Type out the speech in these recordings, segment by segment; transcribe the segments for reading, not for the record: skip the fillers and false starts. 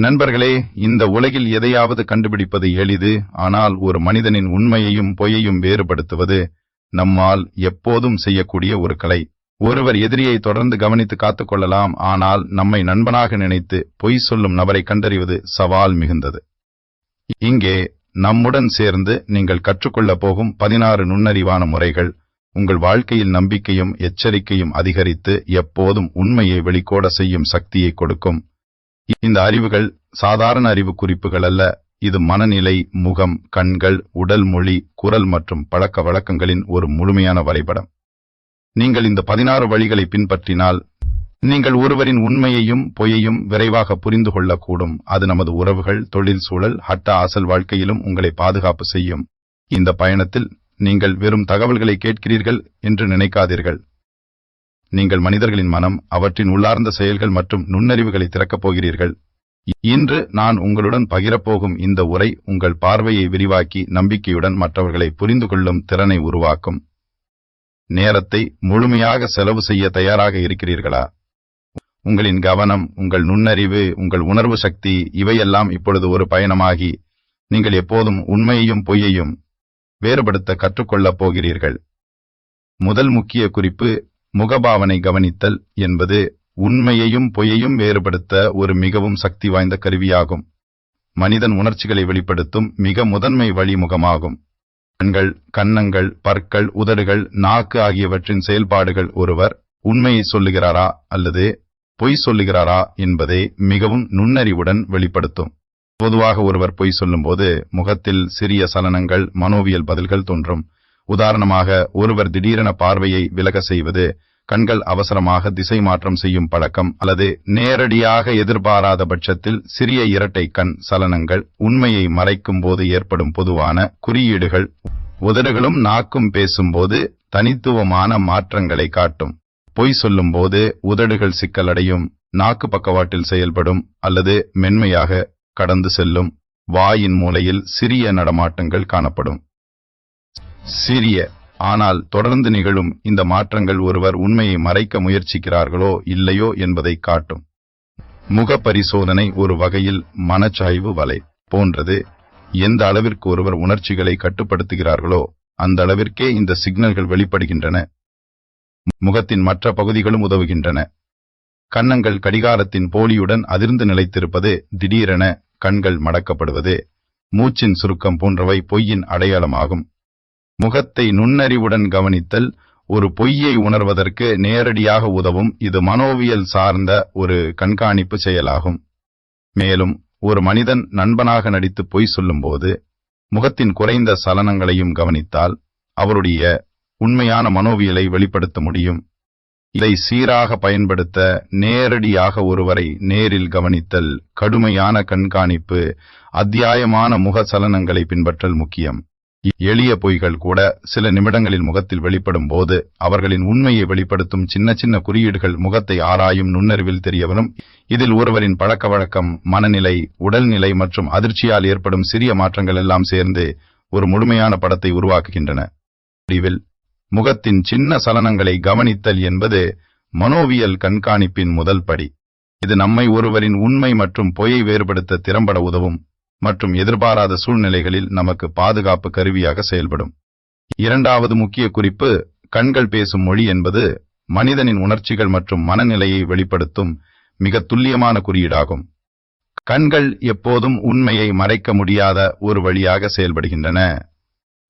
நண்பர்களே, இந்த உலகில் எதையாவது கண்டுபிடிப்பது எளிது. ஆனால் ஒரு மனிதனின் உண்மையையும் பொய்யையும் வேறுபடுத்துவது நம்மால் எப்போதும் செய்யக்கூடிய ஒரு கலை. ஒருவர் எதிரியை தொடர்ந்து கவனித்து காத்துக்கொள்ளலாம், ஆனால் நம்மை நண்பனாக நினைத்து பொய் சொல்லும் நபரை கண்டறிவது சவால் மிகுந்தது. இங்கே நம்முடன் சேர்ந்து நீங்கள் கற்றுக்கொள்ளப் போகும் 16 நுண்ணறிவான முறைகள் உங்கள் வாழ்க்கையில் நம்பிக்கையும் எச்சரிக்கையும் அதிகரித்து எப்போதும் உண்மையை வெளிக்கோட செய்யும் சக்தியை கொடுக்கும். இந்த அறிவுகள் சாதாரண அறிவு குறிப்புகள் அல்ல. இது மனநிலை, முகம், கண்கள், உடல் மொழி, குரல் மற்றும் பழக்க வழக்கங்களின் ஒரு முழுமையான வரைபடம். நீங்கள் இந்த 16 வழிகளை பின்பற்றினால் நீங்கள் ஒருவரின் உண்மையையும் பொய்யையும் விரைவாக புரிந்து கொள்ளக்கூடும். அது நமது உறவுகள், தொழில் சூழல், அசல் வாழ்க்கையிலும் உங்களை பாதுகாப்பு செய்யும். இந்த பயணத்தில் நீங்கள் வெறும் தகவல்களை கேட்கிறீர்கள் என்று நினைக்காதீர்கள். நீங்கள் மனிதர்களின் மனம், அவற்றின் உள்ளார்ந்த செயல்கள் மற்றும் நுண்ணறிவுகளை திறக்கப் போகிறீர்கள். இன்று நான் உங்களுடன் பகிரப்போகும் இந்த உரை உங்கள் பார்வையை விரிவாக்கி நம்பிக்கையுடன் மற்றவர்களை புரிந்து கொள்ளும் திறனை உருவாக்கும். நேரத்தை முழுமையாக செலவு செய்ய தயாராக இருக்கிறீர்களா? உங்களின் கவனம், உங்கள் நுண்ணறிவு, உங்கள் உணர்வு சக்தி இவையெல்லாம் இப்பொழுது ஒரு பயணமாகி நீங்கள் எப்போதும் உண்மையையும் பொய்யையும் வேறுபடுத்த கற்றுக்கொள்ளப் போகிறீர்கள். முதல் முக்கிய குறிப்பு, முகபாவனை கவனித்தல் என்பது உண்மையையும் பொய்யையும் வேறுபடுத்த ஒரு மிகவும் சக்தி வாய்ந்த கருவியாகும். மனிதன் உணர்ச்சிகளை வெளிப்படுத்தும் மிக முதன்மை வழி முகமாகும். கண்கள், கன்னங்கள், பற்கள், உதடுகள், நாக்கு ஆகியவற்றின் செயல்பாடுகள் ஒருவர் உண்மையை சொல்லுகிறாரா அல்லது பொய் சொல்லுகிறாரா என்பதை மிகவும் நுண்ணறிவுடன் வெளிப்படுத்தும். பொதுவாக ஒருவர் பொய் சொல்லும்போது முகத்தில் சிறிய சலனங்கள், மனோவியல் பதில்கள் தோன்றும். உதாரணமாக, ஒருவர் திடீரென பார்வையை விலக செய்வது, கண்கள் அவசரமாக திசை மாற்றம் செய்யும் பழக்கம், அல்லது நேரடியாக எதிர்பாராத பட்சத்தில் சிறிய இரட்டை கண் சலனங்கள் உண்மையை மறைக்கும் போது ஏற்படும் பொதுவான குறியீடுகள். உதடுகளும் நாக்கும் பேசும்போது தனித்துவமான மாற்றங்களை காட்டும். பொய் சொல்லும்போது உதடுகள் சிக்கலடையும், நாக்கு பக்கவாட்டில் செயல்படும் அல்லது மென்மையாக கடந்து செல்லும், வாயின் மூலையில் சிறிய நடமாட்டங்கள் காணப்படும். சிறிய ஆனால் தொடர்ந்து நிகழும் இந்த மாற்றங்கள் ஒருவர் உண்மையை மறைக்க முயற்சிக்கிறார்களோ இல்லையோ என்பதை காட்டும். முக பரிசோதனை ஒரு வகையில் மனச்சாய்வு வலை போன்றது. எந்த அளவிற்கு ஒருவர் உணர்ச்சிகளை கட்டுப்படுத்துகிறார்களோ அந்த அளவிற்கே இந்த சிக்னல்கள் வெளிப்படுகின்றன. முகத்தின் மற்ற பகுதிகளும் உதவுகின்றன. கன்னங்கள் கடிகாரத்தின் போலியுடன் அதிர்ந்து நிலைத்திருப்பது, திடீரென கண்கள் மடக்கப்படுவது, மூச்சின் சுருக்கம் போன்றவை பொய்யின் அடையாளமாகும். முகத்தை நுண்ணறிவுடன் கவனித்தல் ஒரு பொய்யை உணர்வதற்கு நேரடியாக உதவும். இது மனோவியல் சார்ந்த ஒரு கண்காணிப்பு செயலாகும். மேலும் ஒரு மனிதன் நண்பனாக நடித்து பொய் சொல்லும்போது முகத்தின் குறைந்த சலனங்களையும் கவனித்தால் அவருடைய உண்மையான மனோவியலை வெளிப்படுத்த முடியும். இதை சீராக பயன்படுத்த நேரடியாக ஒருவரை நேரில் கவனித்தல், கடுமையான கண்காணிப்பு, அத்தியாயமான முக சலனங்களை பின்பற்றல் முக்கியம். எளிய பொய்கள் கூட சில நிமிடங்களில் முகத்தில் வெளிப்படும் போது அவர்களின் உண்மையை வெளிப்படுத்தும் சின்ன சின்ன குறியீடுகள் முகத்தை ஆராயும் நுண்ணறிவில் தெரியவரும். இதில் ஒருவரின் பழக்க வழக்கம், மனநிலை, உடல்நிலை மற்றும் அதிர்ச்சியால் ஏற்படும் சிறிய மாற்றங்கள் எல்லாம் சேர்ந்து ஒரு முழுமையான படத்தை உருவாக்குகின்றன. முடிவில் முகத்தின் சின்ன சலனங்களை கவனித்தல் என்பது மனோவியல் கண்காணிப்பின் முதல் படி. இது நம்மை ஒருவரின் உண்மை மற்றும் பொய்யை வேறுபடுத்த திறம்பட உதவும் மற்றும் எதிர்பாராத சூழ்நிலைகளில் நமக்கு பாதுகாப்பு கருவியாக செயல்படும். இரண்டாவது முக்கிய குறிப்பு, கண்கள் பேசும் மொழி என்பது மனிதனின் உணர்ச்சிகள் மற்றும் மனநிலையை வெளிப்படுத்தும் மிக துல்லியமான குறியீடாகும். கண்கள் எப்போதும் உண்மையை மறைக்க முடியாத ஒரு வழியாக செயல்படுகின்றன.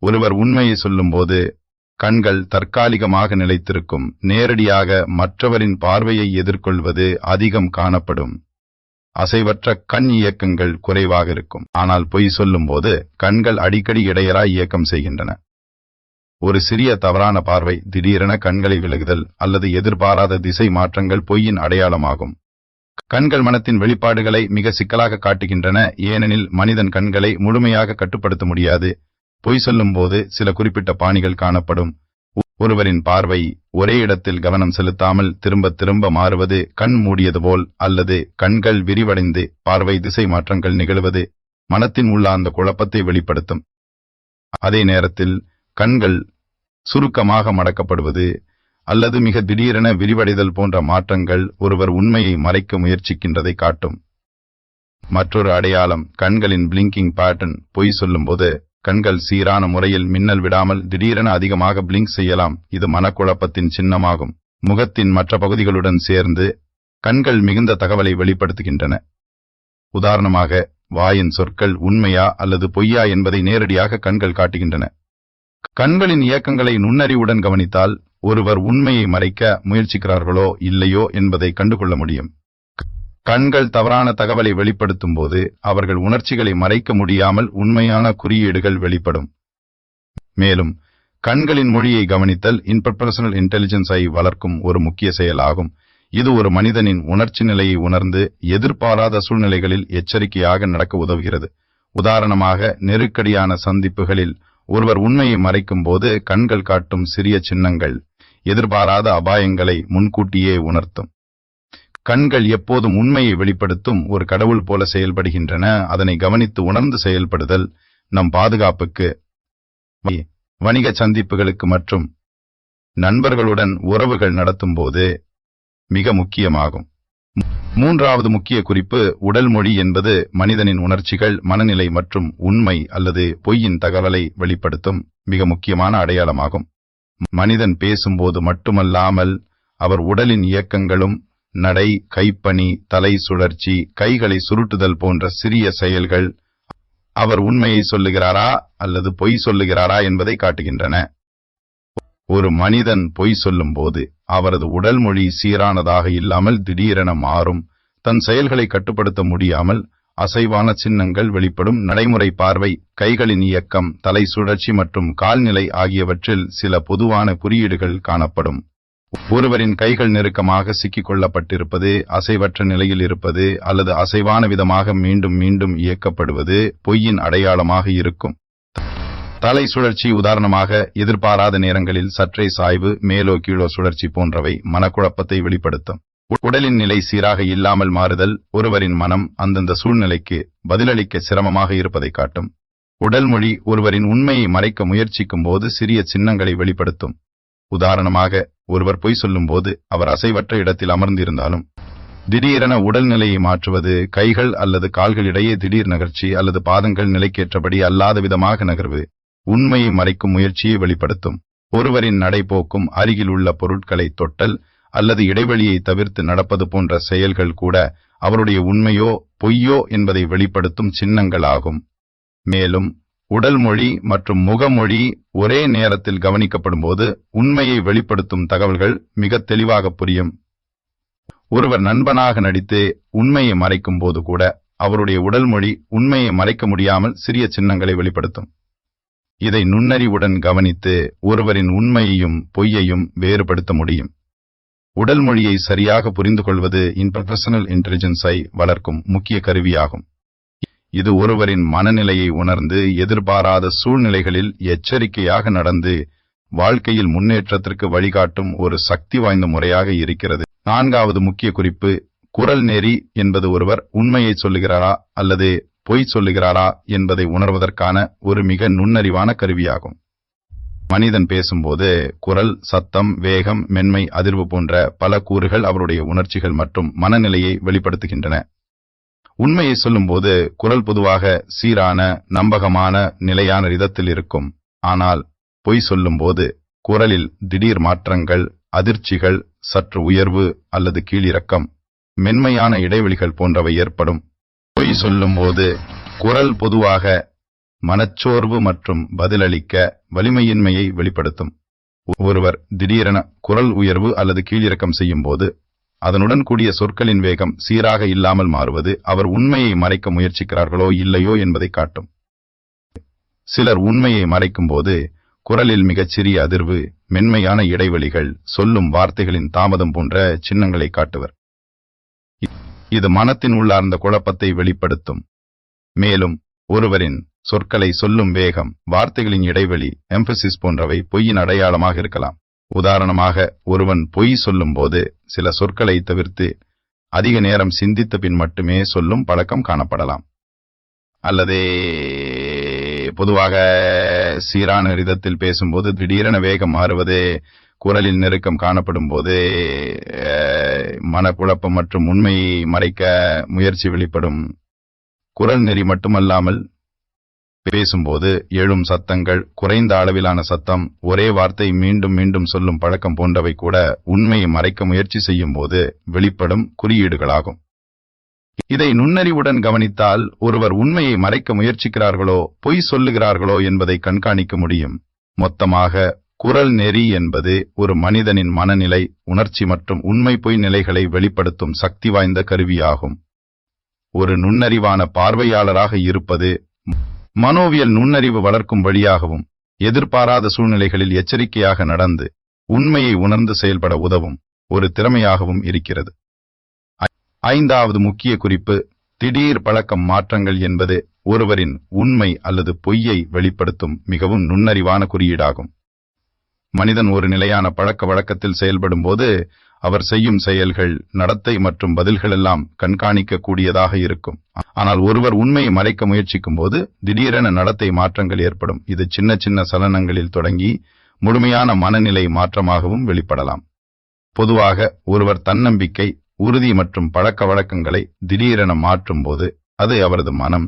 ஒருவர் உண்மையை சொல்லும்போது கண்கள் தற்காலிகமாக நிலைத்திருக்கும், நேரடியாக மற்றவரின் பார்வையை எதிர்கொள்வது அதிகம் காணப்படும். அசைவற்ற கண் இயக்கங்கள் குறைவாக இருக்கும். ஆனால் பொய் சொல்லும்போது கண்கள் அடிக்கடி இடையறாய் இயக்கம் செய்கின்றன. ஒரு சிறிய தவறான பார்வை, திடீரென கண்களை விலகுதல் அல்லது எதிர்பாராத திசை மாற்றங்கள் பொய்யின் அடையாளமாகும். கண்கள் மனத்தின் வெளிப்பாடுகளை மிக சிக்கலாக காட்டுகின்றன, ஏனெனில் மனிதன் கண்களை முழுமையாக கட்டுப்படுத்த முடியாது. பொய் சொல்லும்போது சில குறிப்பிட்ட பாணிகள் காணப்படும். ஒருவரின் பார்வை ஒரே இடத்தில் கவனம் செலுத்தாமல் திரும்ப திரும்ப மாறுவது, கண் மூடியது போல் அல்லது கண்கள் விரிவடைந்து பார்வை திசை மாற்றங்கள் நிகழ்வது மனத்தின் உள்ளார்ந்த குழப்பத்தை வெளிப்படுத்தும். அதே நேரத்தில் கண்கள் சுருக்கமாக மடக்கப்படுவது அல்லது மிக திடீரென விரிவடைதல் போன்ற மாற்றங்கள் ஒருவர் உண்மையை மறைக்க முயற்சிக்கின்றதை காட்டும். மற்றொரு அடையாளம் கண்களின் பிளிங்கிங் பேட்டர்ன். பொய் சொல்லும்போது கண்கள் சீரான முறையில் மின்னல் விடாமல் திடீரென அதிகமாக பிளிங்க் செய்யலாம். இது மனக்குழப்பத்தின் சின்னமாகும். முகத்தின் மற்ற பகுதிகளுடன் சேர்ந்து கண்கள் மிகுந்த தகவலை வெளிப்படுத்துகின்றன. உதாரணமாக, வாயின் சொற்கள் உண்மையா அல்லது பொய்யா என்பதை நேரடியாக கண்கள் காட்டுகின்றன. கண்களின் இயக்கங்களை நுண்ணறிவுடன் கவனித்தால் ஒருவர் உண்மையை மறைக்க முயற்சிக்கிறார்களோ இல்லையோ என்பதை கண்டுகொள்ள முடியும். கண்கள் தவறான தகவலை வெளிப்படுத்தும் போது அவர்கள் உணர்ச்சிகளை மறைக்க முடியாமல் உண்மையான குறியீடுகள் வெளிப்படும். மேலும் கண்களின் மொழியை கவனித்தல் இன்டர்பர்சனல் இன்டெலிஜென்ஸை வளர்க்கும் ஒரு முக்கிய செயலாகும். இது ஒரு மனிதனின் உணர்ச்சி நிலையை உணர்ந்து எதிர்பாராத சூழ்நிலைகளில் எச்சரிக்கையாக நடக்க உதவுகிறது. உதாரணமாக, நெருக்கடியான சந்திப்புகளில் ஒருவர் உண்மையை மறைக்கும் போது கண்கள் காட்டும் சிறிய சின்னங்கள் எதிர்பாராத அபாயங்களை முன்கூட்டியே உணர்த்தும். கண்கள் எப்போதும் உண்மையை வெளிப்படுத்தும் ஒரு கடவுள் போல செயல்படுகின்றன. அதனை கவனித்து உணர்ந்து செயல்படுதல் நம் பாதுகாப்புக்கு, வணிக சந்திப்புகளுக்கு மற்றும் நண்பர்களுடன் உறவுகள் நடத்தும் போது மிக முக்கியமாகும். மூன்றாவது முக்கிய குறிப்பு உடல் மொழி என்பது மனிதனின் உணர்ச்சிகள், மனநிலை மற்றும் உண்மை அல்லது பொய்யின் தகவலை வெளிப்படுத்தும் மிக முக்கியமான அடையாளமாகும். மனிதன் பேசும்போது மட்டுமல்லாமல் அவர் உடலின் இயக்கங்களும், நடை, கைப்பணி, தலை சுழற்சி, கைகளை சுருட்டுதல் போன்ற சிறிய செயல்கள் அவர் உண்மையை சொல்லுகிறாரா அல்லது பொய் சொல்லுகிறாரா என்பதை காட்டுகின்றன. ஒரு மனிதன் பொய் சொல்லும்போது அவரது உடல் மொழி சீரானதாக இல்லாமல் திடீரென மாறும். தன் செயல்களை கட்டுப்படுத்த முடியாமல் அசைவான சின்னங்கள் வெளிப்படும். நடைமுறை பார்வை, கைகளின் இயக்கம், தலை சுழற்சி மற்றும் கால்நிலை ஆகியவற்றில் சில பொதுவான குறியீடுகள் காணப்படும். ஒருவரின் கைகள் நெருக்கமாக சிக்கிக் கொள்ளப்பட்டிருப்பது, அசைவற்ற நிலையில் இருப்பது அல்லது அசைவான விதமாக மீண்டும் மீண்டும் இயக்கப்படுவது பொய்யின் அடையாளமாக இருக்கும். தலை சுழற்சி, உதாரணமாக எதிர்பாராத நேரங்களில் சற்றே சாய்வு, மேலோ கீழோ சுழற்சி போன்றவை மனக்குழப்பத்தை வெளிப்படுத்தும். உடலின் நிலை சீராக இல்லாமல் மாறுதல் ஒருவரின் மனம் அந்தந்த சூழ்நிலைக்கு பதிலளிக்க சிரமமாக இருப்பதை காட்டும். உடல் மொழி ஒருவரின் உண்மையை மறைக்க முயற்சிக்கும் போது சிறிய சின்னங்களை வெளிப்படுத்தும். உதாரணமாக, ஒருவர் பொய் சொல்லும் போது அவர் அசைவற்ற இடத்தில் அமர்ந்திருந்தாலும் திடீரென உடல்நிலையை மாற்றுவது, கைகள் அல்லது கால்களிடையே திடீர் நகர்ச்சி அல்லது பாதங்கள் நிலைக்கேற்றபடி அல்லாத விதமாக நகர்வு உண்மையை மறைக்கும் முயற்சியை வெளிப்படுத்தும். ஒருவரின் நடைபோக்கும், அருகில் உள்ள பொருட்களை தொட்டல் அல்லது இடைவெளியை தவிர்த்து நடப்பது போன்ற செயல்கள் கூட அவருடைய உண்மையோ பொய்யோ என்பதை வெளிப்படுத்தும் சின்னங்களாகும். மேலும் உடல் மொழி மற்றும் முகமொழி ஒரே நேரத்தில் கவனிக்கப்படும்போது உண்மையை வெளிப்படுத்தும் தகவல்கள் மிக தெளிவாக புரியும். ஒருவர் நண்பனாக நடித்து உண்மையை மறைக்கும் போது கூட அவருடைய உடல் மொழி உண்மையை மறைக்க முடியாமல் சிறிய சின்னங்களை வெளிப்படுத்தும். இதை நுண்ணறிவுடன் கவனித்து ஒருவரின் உண்மையையும் பொய்யையும் வேறுபடுத்த முடியும். உடல் மொழியை சரியாக புரிந்து கொள்வது இன்டர்பர்சனல் இன்டெலிஜென்ஸை வளர்க்கும் முக்கிய கருவியாகும். இது ஒருவரின் மனநிலையை உணர்ந்து எதிர்பாராத சூழ்நிலைகளில் எச்சரிக்கையாக நடந்து வாழ்க்கையில் முன்னேற்றத்திற்கு வழிகாட்டும் ஒரு சக்தி வாய்ந்த முறையாக இருக்கிறது. நான்காவது முக்கிய குறிப்பு குரல் நெறி என்பது ஒருவர் உண்மையை சொல்லுகிறாரா அல்லது பொய் சொல்லுகிறாரா என்பதை உணர்வதற்கான ஒரு மிக நுண்ணறிவான கருவியாகும். மனிதன் பேசும்போது குரல், சத்தம், வேகம், மென்மை, அதிர்வு போன்ற பல கூறுகள் அவருடைய உணர்ச்சிகள் மற்றும் மனநிலையை வெளிப்படுத்துகின்றன. உண்மையை சொல்லும்போது குரல் பொதுவாக சீரான, நம்பகமான, நிலையான ரிதத்தில் இருக்கும். ஆனால் பொய் சொல்லும்போது குரலில் திடீர் மாற்றங்கள், அதிர்ச்சிகள், சற்று உயர்வு அல்லது கீழிறக்கம், மென்மையான இடைவெளிகள் போன்றவை ஏற்படும். பொய் சொல்லும்போது குரல் பொதுவாக மனச்சோர்வு மற்றும் பதிலளிக்க வலிமையின்மையை வெளிப்படுத்தும். ஒருவர் திடீரென குரல் உயர்வு அல்லது கீழிறக்கம் செய்யும் போது அதனுடன் கூடிய சொற்களின் வேகம் சீராக இல்லாமல் மாறுவது அவர் உண்மையை மறைக்க முயற்சிக்கிறார்களோ இல்லையோ என்பதை காட்டும். சிலர் உண்மையை மறைக்கும் போது குரலில் மிகச்சிறிய அதிர்வு, மென்மையான இடைவெளிகள், சொல்லும் வார்த்தைகளின் தாமதம் போன்ற சின்னங்களை காட்டுவர். இது மனத்தின் உள்ளார்ந்த குழப்பத்தை வெளிப்படுத்தும். மேலும் ஒருவரின் சொற்களை சொல்லும் வேகம், வார்த்தைகளின் இடைவெளி, எம்பசிஸ் போன்றவை பொய்யின் அடையாளமாக இருக்கலாம். உதாரணமாக, ஒருவன் பொய் சொல்லும் போது சில சொற்களை தவிர்த்து அதிக நேரம் சிந்தித்த பின் மட்டுமே சொல்லும் பழக்கம் காணப்படலாம். அல்லது பொதுவாக சீரான விதத்தில் பேசும்போது திடீரென வேகம் மாறுவது, குரலில் நெருக்கம் காணப்படும் போது மனக்குழப்பம் மற்றும் உண்மையை மறைக்க முயற்சி வெளிப்படும். குரல் நெறி மட்டுமல்லாமல் பேசும்போது எழும் சத்தங்கள், குறைந்த அளவிலான சத்தம், ஒரே வார்த்தை மீண்டும் மீண்டும் சொல்லும் பழக்கம் போன்றவை கூட உண்மையை மறைக்க முயற்சி செய்யும் போது வெளிப்படும் குறியீடுகளாகும். இதை நுண்ணறிவுடன் கவனித்தால் ஒருவர் உண்மையை மறைக்க முயற்சிக்கிறார்களோ பொய் சொல்லுகிறார்களோ என்பதை கண்காணிக்க முடியும். மொத்தமாக குரல் நெறி என்பது ஒரு மனிதனின் மனநிலை, உணர்ச்சி மற்றும் உண்மை பொய் நிலைகளை வெளிப்படுத்தும் சக்தி வாய்ந்த கருவியாகும். ஒரு நுண்ணறிவான பார்வையாளராக இருப்பது மனோவியல் நுண்ணறிவு வளர்க்கும் வழியாகவும் எதிர்பாராத சூழ்நிலைகளில் எச்சரிக்கையாக நடந்து உண்மையை உணர்ந்து செயல்பட உதவும் ஒரு திறமையாகவும் இருக்கிறது. ஐந்தாவது முக்கிய குறிப்பு, திடீர் பழக்கம் மாற்றங்கள் என்பது ஒருவரின் உண்மை அல்லது பொய்யை வெளிப்படுத்தும் மிகவும் நுண்ணறிவான குறியீடாகும். மனிதன் ஒரு நிலையான பழக்க வழக்கத்தில் செயல்படும் போது அவர் செய்யும் செயல்கள், நடத்தை மற்றும் பதில்களெல்லாம் கண்காணிக்க கூடியதாக இருக்கும். ஆனால் ஒருவர் உண்மையை மறைக்க முயற்சிக்கும் போது திடீரென நடத்தை மாற்றங்கள் ஏற்படும். இது சின்ன சின்ன சலனங்களில் தொடங்கி முழுமையான மனநிலை மாற்றமாகவும் வெளிப்படலாம். பொதுவாக ஒருவர் தன்னம்பிக்கை, உறுதி மற்றும் பழக்க வழக்கங்களை திடீரென மாற்றும் போது அது அவரது மனம்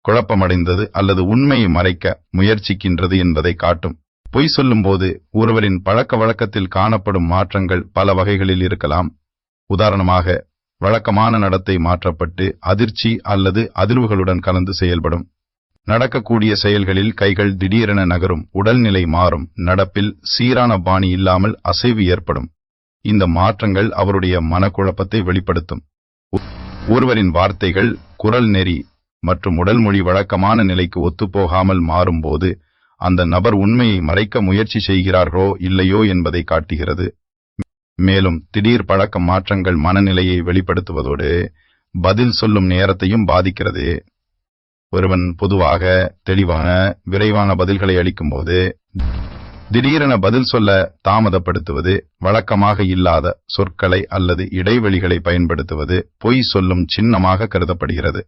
குழப்பமடைந்தது அல்லது உண்மையை மறைக்க முயற்சிக்கின்றது என்பதை காட்டும். பொய் சொல்லும்போது ஒருவரின் பழக்க வழக்கத்தில் காணப்படும் மாற்றங்கள் பல வகைகளில் இருக்கலாம். உதாரணமாக, வழக்கமான நடத்தை மாற்றப்பட்டு அதிர்ச்சி அல்லது அதிர்வுகளுடன் கலந்து செயல்படும். நடக்கக்கூடிய செயல்களில் கைகள் திடீரென நகரும், உடல்நிலை மாறும், நடப்பில் சீரான பாணி இல்லாமல் அசைவு ஏற்படும். இந்த மாற்றங்கள் அவருடைய மனக்குழப்பத்தை வெளிப்படுத்தும். ஒருவரின் வார்த்தைகள், குரல் நெறி மற்றும் உடல் மொழி வழக்கமான நிலைக்கு ஒத்துப்போகாமல் மாறும்போது அந்த நபர் உண்மையை மறைக்க முயற்சி செய்கிறார்களோ இல்லையோ என்பதை காட்டுகிறது. மேலும் திடீர் பழக்க மாற்றங்கள் மனநிலையை வெளிப்படுத்துவதோடு பதில் சொல்லும் நேரத்தையும் பாதிக்கிறது. ஒருவன் பொதுவாக தெளிவான, விரைவான பதில்களை அளிக்கும்போது திடீரென பதில் சொல்ல தாமதப்படுத்துவது, வழக்கமாக இல்லாத சொற்களை அல்லது இடைவெளிகளை பயன்படுத்துவது பொய் சொல்லும் சின்னமாக கருதப்படுகிறது.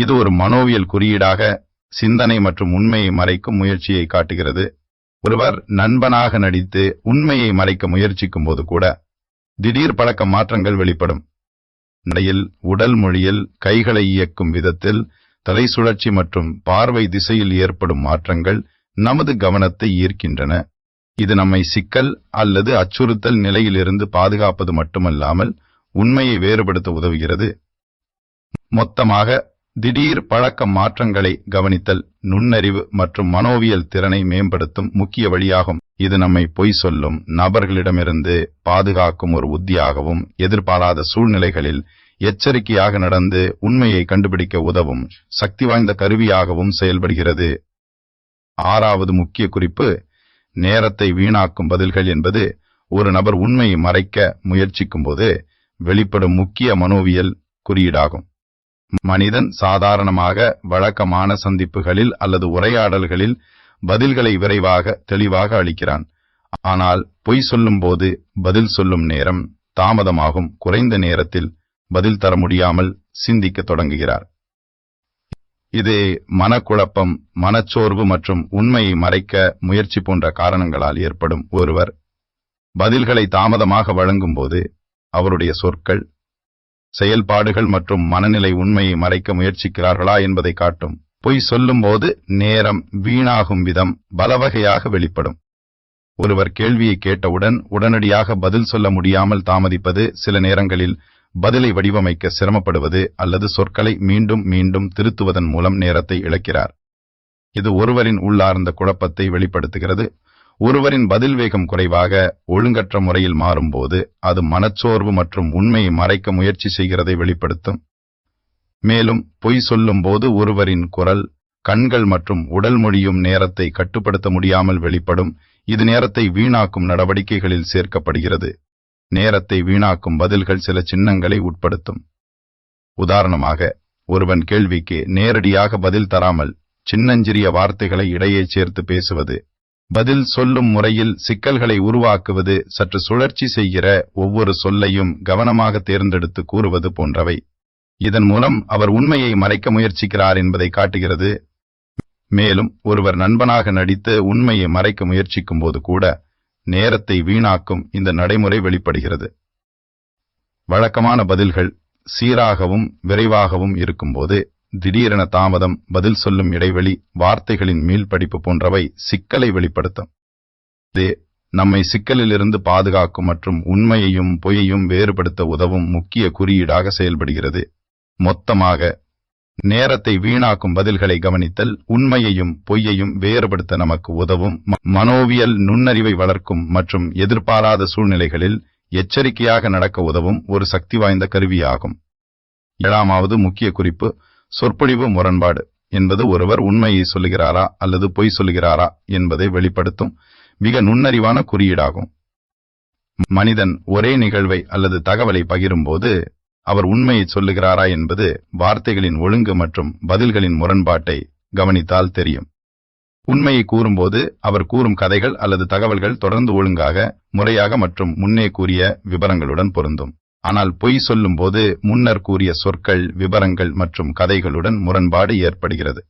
இது ஒரு மனோவியல் குறியீடாக சிந்தனை மற்றும் உண்மையை மறைக்கும் முயற்சியை காட்டுகிறது. ஒருவர் நண்பனாக நடித்து உண்மையை மறைக்க முயற்சிக்கும் போது கூட திடீர் பழக்க மாற்றங்கள் வெளிப்படும். நடையில், உடல் மொழியில், கைகளை இயக்கும் விதத்தில், தலை சுழற்சி மற்றும் பார்வை திசையில் ஏற்படும் மாற்றங்கள் நமது கவனத்தை ஈர்க்கின்றன. இது நம்மை சிக்கல் அல்லது அச்சுறுத்தல் நிலையிலிருந்து பாதுகாப்பது மட்டுமல்லாமல் உண்மையை வேறுபடுத்த உதவுகிறது. மொத்தமாக திடீர் பழக்க மாற்றங்களை கவனித்தல் நுண்ணறிவு மற்றும் மனோவியல் திறனை மேம்படுத்தும் முக்கிய வழியாகும். இது நம்மை பொய் சொல்லும் நபர்களிடமிருந்து பாதுகாக்கும் ஒரு உத்தியாகவும் எதிர்பாராத சூழ்நிலைகளில் எச்சரிக்கையாக நடந்து உண்மையை கண்டுபிடிக்க உதவும் சக்தி வாய்ந்த கருவியாகவும் செயல்படுகிறது. ஆறாவது முக்கிய குறிப்பு, நேரத்தை வீணாக்கும் பதில்கள் என்பது ஒரு நபர் உண்மையை மறைக்க முயற்சிக்கும் போது வெளிப்படும் முக்கிய மனோவியல் குறியீடாகும். மனிதன் சாதாரணமாக வழக்கமான சந்திப்புகளில் அல்லது உரையாடல்களில் பதில்களை விரைவாக, தெளிவாக அளிக்கிறான். ஆனால் பொய் சொல்லும் போது பதில் சொல்லும் நேரம் தாமதமாகும், குறைந்த நேரத்தில் பதில் தர முடியாமல் சிந்திக்க தொடங்குகிறார். இது மனக்குழப்பம், மனச்சோர்வு மற்றும் உண்மையை மறைக்க முயற்சி போன்ற காரணங்களால் ஏற்படும். ஒருவர் பதில்களை தாமதமாக வழங்கும் போது அவருடைய சொற்கள், செயல்பாடுகள் மற்றும் மனநிலை உண்மையை மறைக்க முயற்சிக்கிறார்களா என்பதை காட்டும். பொய் சொல்லும் போது நேரம் வீணாகும் விதம் பலவகையாக வெளிப்படும். ஒருவர் கேள்வியை கேட்டவுடன் உடனடியாக பதில் சொல்ல முடியாமல் தாமதிப்பது, சில நேரங்களில் பதிலை வடிவமைக்க சிரமப்படுவது அல்லது சொற்களை மீண்டும் மீண்டும் திருத்துவதன் மூலம் நேரத்தை இழக்கிறார். இது ஒருவரின் உள்ளார்ந்த குழப்பத்தை வெளிப்படுத்துகிறது. ஒருவரின் பதில் வேகம் குறைவாக, ஒழுங்கற்ற முறையில் மாறும்போது அது மனச்சோர்வு மற்றும் உண்மையை மறைக்க முயற்சி செய்கிறதை வெளிப்படுத்தும். மேலும் பொய் சொல்லும் போது ஒருவரின் குரல், கண்கள் மற்றும் உடல் மொழியும் நேரத்தை கட்டுப்படுத்த முடியாமல் வெளிப்படும். இது நேரத்தை வீணாக்கும் நடவடிக்கைகளில் சேர்க்கப்படுகிறது. நேரத்தை வீணாக்கும் பதில்கள் சில சின்னங்களை உட்படுத்தும். உதாரணமாக, ஒருவன் கேள்விக்கு நேரடியாக பதில் தராமல் சின்னஞ்சிறிய வார்த்தைகளை இடையே சேர்த்து பேசுவது, பதில் சொல்லும் முறையில் சிக்கல்களை உருவாக்குவது, சற்று சுழற்சி செய்கிற ஒவ்வொரு சொல்லையும் கவனமாக தேர்ந்தெடுத்து கூறுவது போன்றவை. இதன் மூலம் அவர் உண்மையை மறைக்க முயற்சிக்கிறார் என்பதை காட்டுகிறது. மேலும் ஒருவர் நண்பனாக நடித்து உண்மையை மறைக்க முயற்சிக்கும் போது கூட நேரத்தை வீணாக்கும் இந்த நடைமுறை வெளிப்படுகிறது. வழக்கமான பதில்கள் சீராகவும் விரைவாகவும் இருக்கும்போது திடீரென தாமதம், பதில் சொல்லும் இடைவெளி, வார்த்தைகளின் மீள்படிப்பு போன்றவை சிக்கலை வெளிப்படுத்தும். இது நம்மை சிக்கலிலிருந்து பாதுகாக்கும் மற்றும் உண்மையையும் பொய்யையும் வேறுபடுத்த உதவும் முக்கிய குறியீடாக செயல்படுகிறது. மொத்தமாக, நேரத்தை வீணாக்கும் பதில்களை கவனித்தல் உண்மையையும் பொய்யையும் வேறுபடுத்த நமக்கு உதவும் மனோவியல் நுண்ணறிவை வளர்க்கும் மற்றும் எதிர்பாராத சூழ்நிலைகளில் எச்சரிக்கையாக நடக்க உதவும் ஒரு சக்தி வாய்ந்த கருவியாகும். 7வது முக்கிய குறிப்பு, சொற்பொழிவு முரண்பாடு என்பது ஒருவர் உண்மையை சொல்லுகிறாரா அல்லது பொய் சொல்லுகிறாரா என்பதை வெளிப்படுத்தும் மிக நுண்ணறிவான குறியீடாகும். மனிதன் ஒரே நிகழ்வை அல்லது தகவலை பகிரும்போது அவர் உண்மையை சொல்லுகிறாரா என்பது வார்த்தைகளின் ஒழுங்கு மற்றும் பதில்களின் முரண்பாட்டை கவனித்தால் தெரியும். உண்மையை கூறும்போது அவர் கூறும் கதைகள் அல்லது தகவல்கள் தொடர்ந்து ஒழுங்காக, முறையாக மற்றும் முன்னே கூறிய விவரங்களுடன் பொருந்தும். ஆனால் பொய் சொல்லும்போது முன்னர் கூறிய சொற்கள், விவரங்கள் மற்றும் கதைகளுடன் முரண்பாடு ஏற்படுகிறது.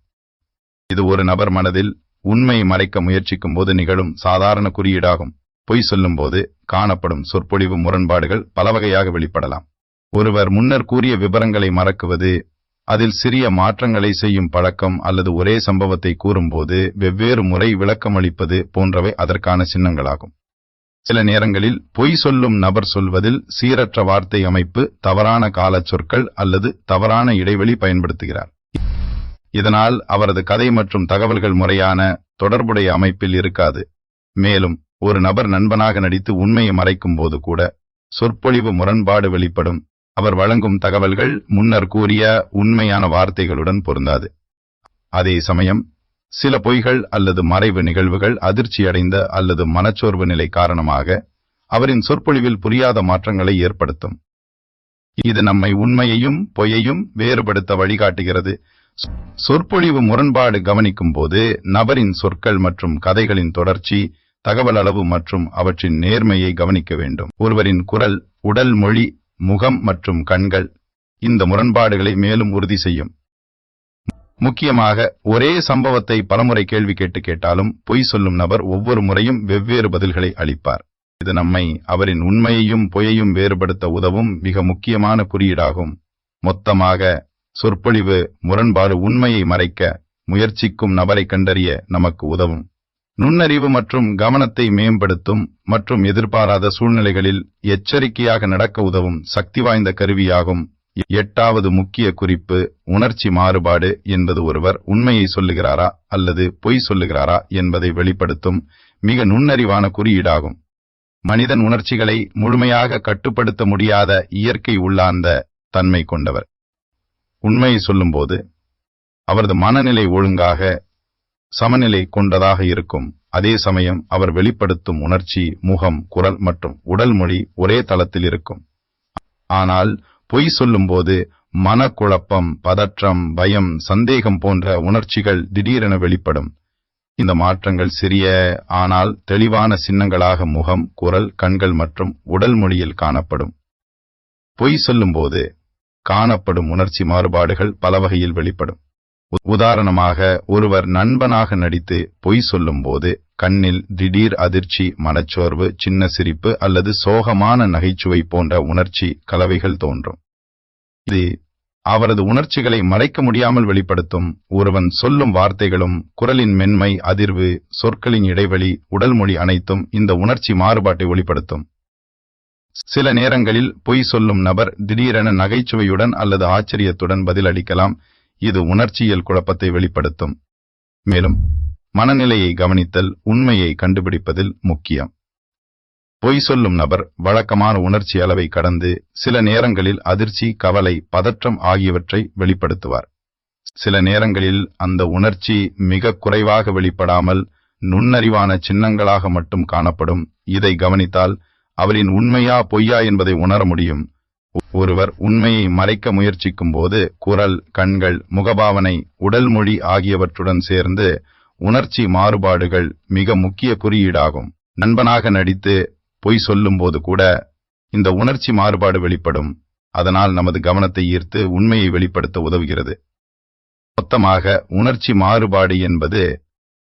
இது ஒரு நபர் மனதில் உண்மையை மறைக்க முயற்சிக்கும் போது நிகழும் சாதாரண குறியீடாகும். பொய் சொல்லும்போது காணப்படும் சொற்பொழிவு முரண்பாடுகள் பலவகையாக வெளிப்படலாம். ஒருவர் முன்னர் கூறிய விவரங்களை மறக்குவது, அதில் சிறிய மாற்றங்களை செய்யும் பழக்கம் அல்லது ஒரே சம்பவத்தை கூறும்போது வெவ்வேறு முறை விளக்கமளிப்பது போன்றவை அதற்கான சின்னங்களாகும். சில நேரங்களில் பொய் சொல்லும் நபர் சொல்வதில் சீரற்ற வார்த்தை அமைப்பு, தவறான காலச் சொற்கள் அல்லது தவறான இடைவெளி பயன்படுத்துகிறார். இதனால் அவரது கதை மற்றும் தகவல்கள் முறையான தொடர்புடைய அமைப்பில் இருக்காது. மேலும் ஒரு நபர் நண்பனாக நடித்து உண்மையை மறைக்கும் போது கூட சொற்பொழிவு முரண்பாடு வெளிப்படும். அவர் வழங்கும் தகவல்கள் முன்னர் கூறிய உண்மையான வார்த்தைகளுடன் பொருந்தாது. அதே சமயம் சில பொய்கள் அல்லது மறைவு நிகழ்வுகள் அதிர்ச்சியடைந்த அல்லது மனச்சோர்வு நிலை காரணமாக அவரின் சொற்பொழிவில் புரியாத மாற்றங்களை ஏற்படுத்தும். இது நம்மை உண்மையையும் பொய்யையும் வேறுபடுத்த வழிகாட்டுகிறது. சொற்பொழிவு முரண்பாடு கவனிக்கும் போது நபரின் சொற்கள் மற்றும் கதைகளின் தொடர்ச்சி, தகவல் அளவு மற்றும் அவற்றின் நேர்மையை கவனிக்க வேண்டும். ஒருவரின் குரல், உடல் மொழி, முகம் மற்றும் கண்கள் இந்த முரண்பாடுகளை மேலும் உறுதி செய்யும். முக்கியமாக, ஒரே சம்பவத்தை பலமுறை கேள்வி கேட்டாலும் பொய் சொல்லும் நபர் ஒவ்வொரு முறையும் வெவ்வேறு பதில்களை அளிப்பார். இது நம்மை அவரின் உண்மையையும் பொய்யையும் வேறுபடுத்த உதவும் மிக முக்கியமான குறியீடாகும். மொத்தமாக, சொற்பொழிவு முரண்பாடு உண்மையை மறைக்க முயற்சிக்கும் நபரை கண்டறிய நமக்கு உதவும் நுண்ணறிவு மற்றும் கவனத்தை மேம்படுத்தும் மற்றும் எதிர்பாராத சூழ்நிலைகளில் எச்சரிக்கையாக நடக்க உதவும் சக்தி வாய்ந்த கருவியாகும். 8வது முக்கிய குறிப்பு, உணர்ச்சி மாறுபாடு என்பது ஒருவர் உண்மையை சொல்லுகிறாரா அல்லது பொய் சொல்லுகிறாரா என்பதை வெளிப்படுத்தும் மிக நுண்ணறிவான குறியீடாகும். மனிதன் உணர்ச்சிகளை முழுமையாக கட்டுப்படுத்த முடியாத இயற்கை உள்ளார்ந்த தன்மை கொண்டவர். உண்மையை சொல்லும்போது அவரது மனநிலை ஒழுங்காக, சமநிலை கொண்டதாக இருக்கும். அதே சமயம் அவர் வெளிப்படுத்தும் உணர்ச்சி, முகம், குரல் மற்றும் உடல் மொழி ஒரே தளத்தில் இருக்கும். ஆனால் பொய் சொல்லும்போது மனக்குழப்பம், பதற்றம், பயம், சந்தேகம் போன்ற உணர்ச்சிகள் திடீரென வெளிப்படும். இந்த மாற்றங்கள் சிறிய ஆனால் தெளிவான சின்னங்களாக முகம், குரல், கண்கள் மற்றும் உடல் மொழியில் காணப்படும். பொய் சொல்லும்போது காணப்படும் உணர்ச்சி மாறுபாடுகள் பல வகையில் வெளிப்படும். உதாரணமாக, ஒருவர் நண்பனாக நடித்து பொய் சொல்லும்போது கண்ணில் திடீர் அதிர்ச்சி, மனச்சோர்வு, சின்ன சிரிப்பு அல்லது சோகமான நகைச்சுவை போன்ற உணர்ச்சி கலவைகள் தோன்றும். இது அவரது உணர்ச்சிகளை மறைக்க முடியாமல் வெளிப்படுத்தும். ஒருவன் சொல்லும் வார்த்தைகளும், குரலின் மென்மை, அதிர்வு, சொற்களின் இடைவெளி, உடல் மொழி அனைத்தும் இந்த உணர்ச்சி மாறுபாட்டை வெளிப்படுத்தும். சில நேரங்களில் பொய் சொல்லும் நபர் திடீரென நகைச்சுவையுடன் அல்லது ஆச்சரியத்துடன் பதிலளிக்கலாம். இது உணர்ச்சியியல் குழப்பத்தை வெளிப்படுத்தும். மேலும் மனநிலையை கவனித்தல் உண்மையை கண்டுபிடிப்பதில் முக்கியம். பொய் சொல்லும் நபர் வழக்கமான உணர்ச்சி அளவை கடந்து சில நேரங்களில் அதிர்ச்சி, கவலை, பதற்றம் ஆகியவற்றை வெளிப்படுத்துவார். சில நேரங்களில் அந்த உணர்ச்சி மிக குறைவாக வெளிப்படாமல் நுண்ணறிவான சின்னங்களாக மட்டும் காணப்படும். இதை கவனித்தால் அவரின் உண்மையா பொய்யா என்பதை உணர முடியும். ஒருவர் உண்மையை மறைக்க முயற்சிக்கும் போது குரல், கண்கள், முகபாவனை, உடல் மொழி ஆகியவற்றுடன் சேர்ந்து உணர்ச்சி மாறுபாடுகள் மிக முக்கிய குறியீடாகும். நண்பனாக நடித்து பொய் சொல்லும்போது கூட இந்த உணர்ச்சி மாறுபாடு வெளிப்படும். அதனால் நமது கவனத்தை ஈர்த்து உண்மையை வெளிப்படுத்த உதவுகிறது. மொத்தமாக, உணர்ச்சி மாறுபாடு என்பது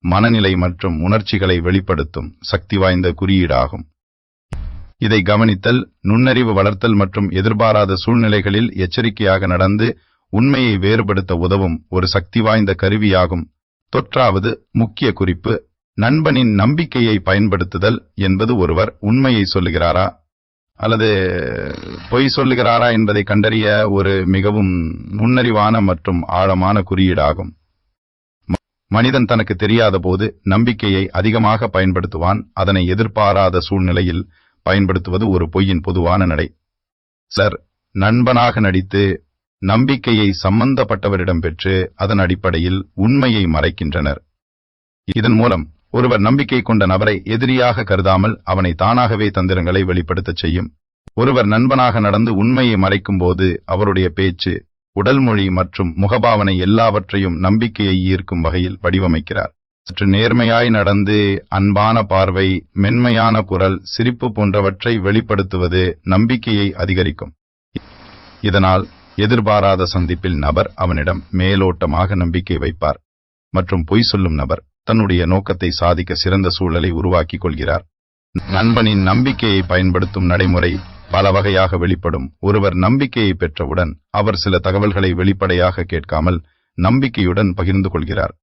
மனநிலை மற்றும் உணர்ச்சிகளை வெளிப்படுத்தும் சக்தி வாய்ந்த குறியீடாகும். இதை கவனித்தல், நுண்ணறிவு வளர்த்தல் மற்றும் எதிர்பாராத சூழ்நிலைகளில் எச்சரிக்கையாக நடந்து உண்மையை வேறுபடுத்த உதவும் ஒரு சக்தி வாய்ந்த கருவியாகும். தொற்றாவது முக்கிய குறிப்பு: நண்பனின் நம்பிக்கையை பயன்படுத்துதல் என்பது ஒருவர் உண்மையை சொல்லுகிறாரா அல்லது பொய் சொல்லுகிறாரா என்பதை கண்டறிய ஒரு மிகவும் நுண்ணறிவான மற்றும் ஆழமான குறியீடாகும். மனிதன் தனக்கு தெரியாத போது நம்பிக்கையை அதிகமாக பயன்படுத்துவான். அதனை எதிர்பாராத சூழ்நிலையில் பயன்படுத்துவது ஒரு பொய்யின் பொதுவான நடை. சிலர் நண்பனாக நடித்து நம்பிக்கையை சம்பந்தப்பட்டவரிடம் பெற்று அதன் அடிப்படையில் உண்மையை மறைக்கின்றனர். இதன் மூலம் ஒருவர் நம்பிக்கை கொண்ட நபரை எதிரியாக கருதாமல் அவனை தானாகவே தந்திரங்களை வெளிப்படுத்தச் செய்யும். ஒருவர் நண்பனாக நடந்து உண்மையை மறைக்கும் போது அவருடைய பேச்சு, உடல் மொழி மற்றும் முகபாவனை எல்லாவற்றையும் நம்பிக்கையை ஈர்க்கும் வகையில் வடிவமைக்கிறார். சற்று நேர்மையாய் நடந்து அன்பான பார்வை, மென்மையான குரல், சிரிப்பு போன்றவற்றை வெளிப்படுத்துவது நம்பிக்கையை அதிகரிக்கும். இதனால் எதிர்பாராத சந்திப்பில் நபர் அவனிடம் மேலோட்டமாக நம்பிக்கை வைப்பார் மற்றும் பொய் சொல்லும் நபர் தன்னுடைய நோக்கத்தை சாதிக்க சிறந்த சூழலை உருவாக்கிக் கொள்கிறார். நண்பனின் நம்பிக்கையை பயன்படுத்தும் நடைமுறை பல வகையாக வெளிப்படும். ஒருவர் நம்பிக்கையை பெற்றவுடன் அவர் சில தகவல்களை வெளிப்படையாக கேட்காமல் நம்பிக்கையுடன் பகிர்ந்து கொள்கிறார்.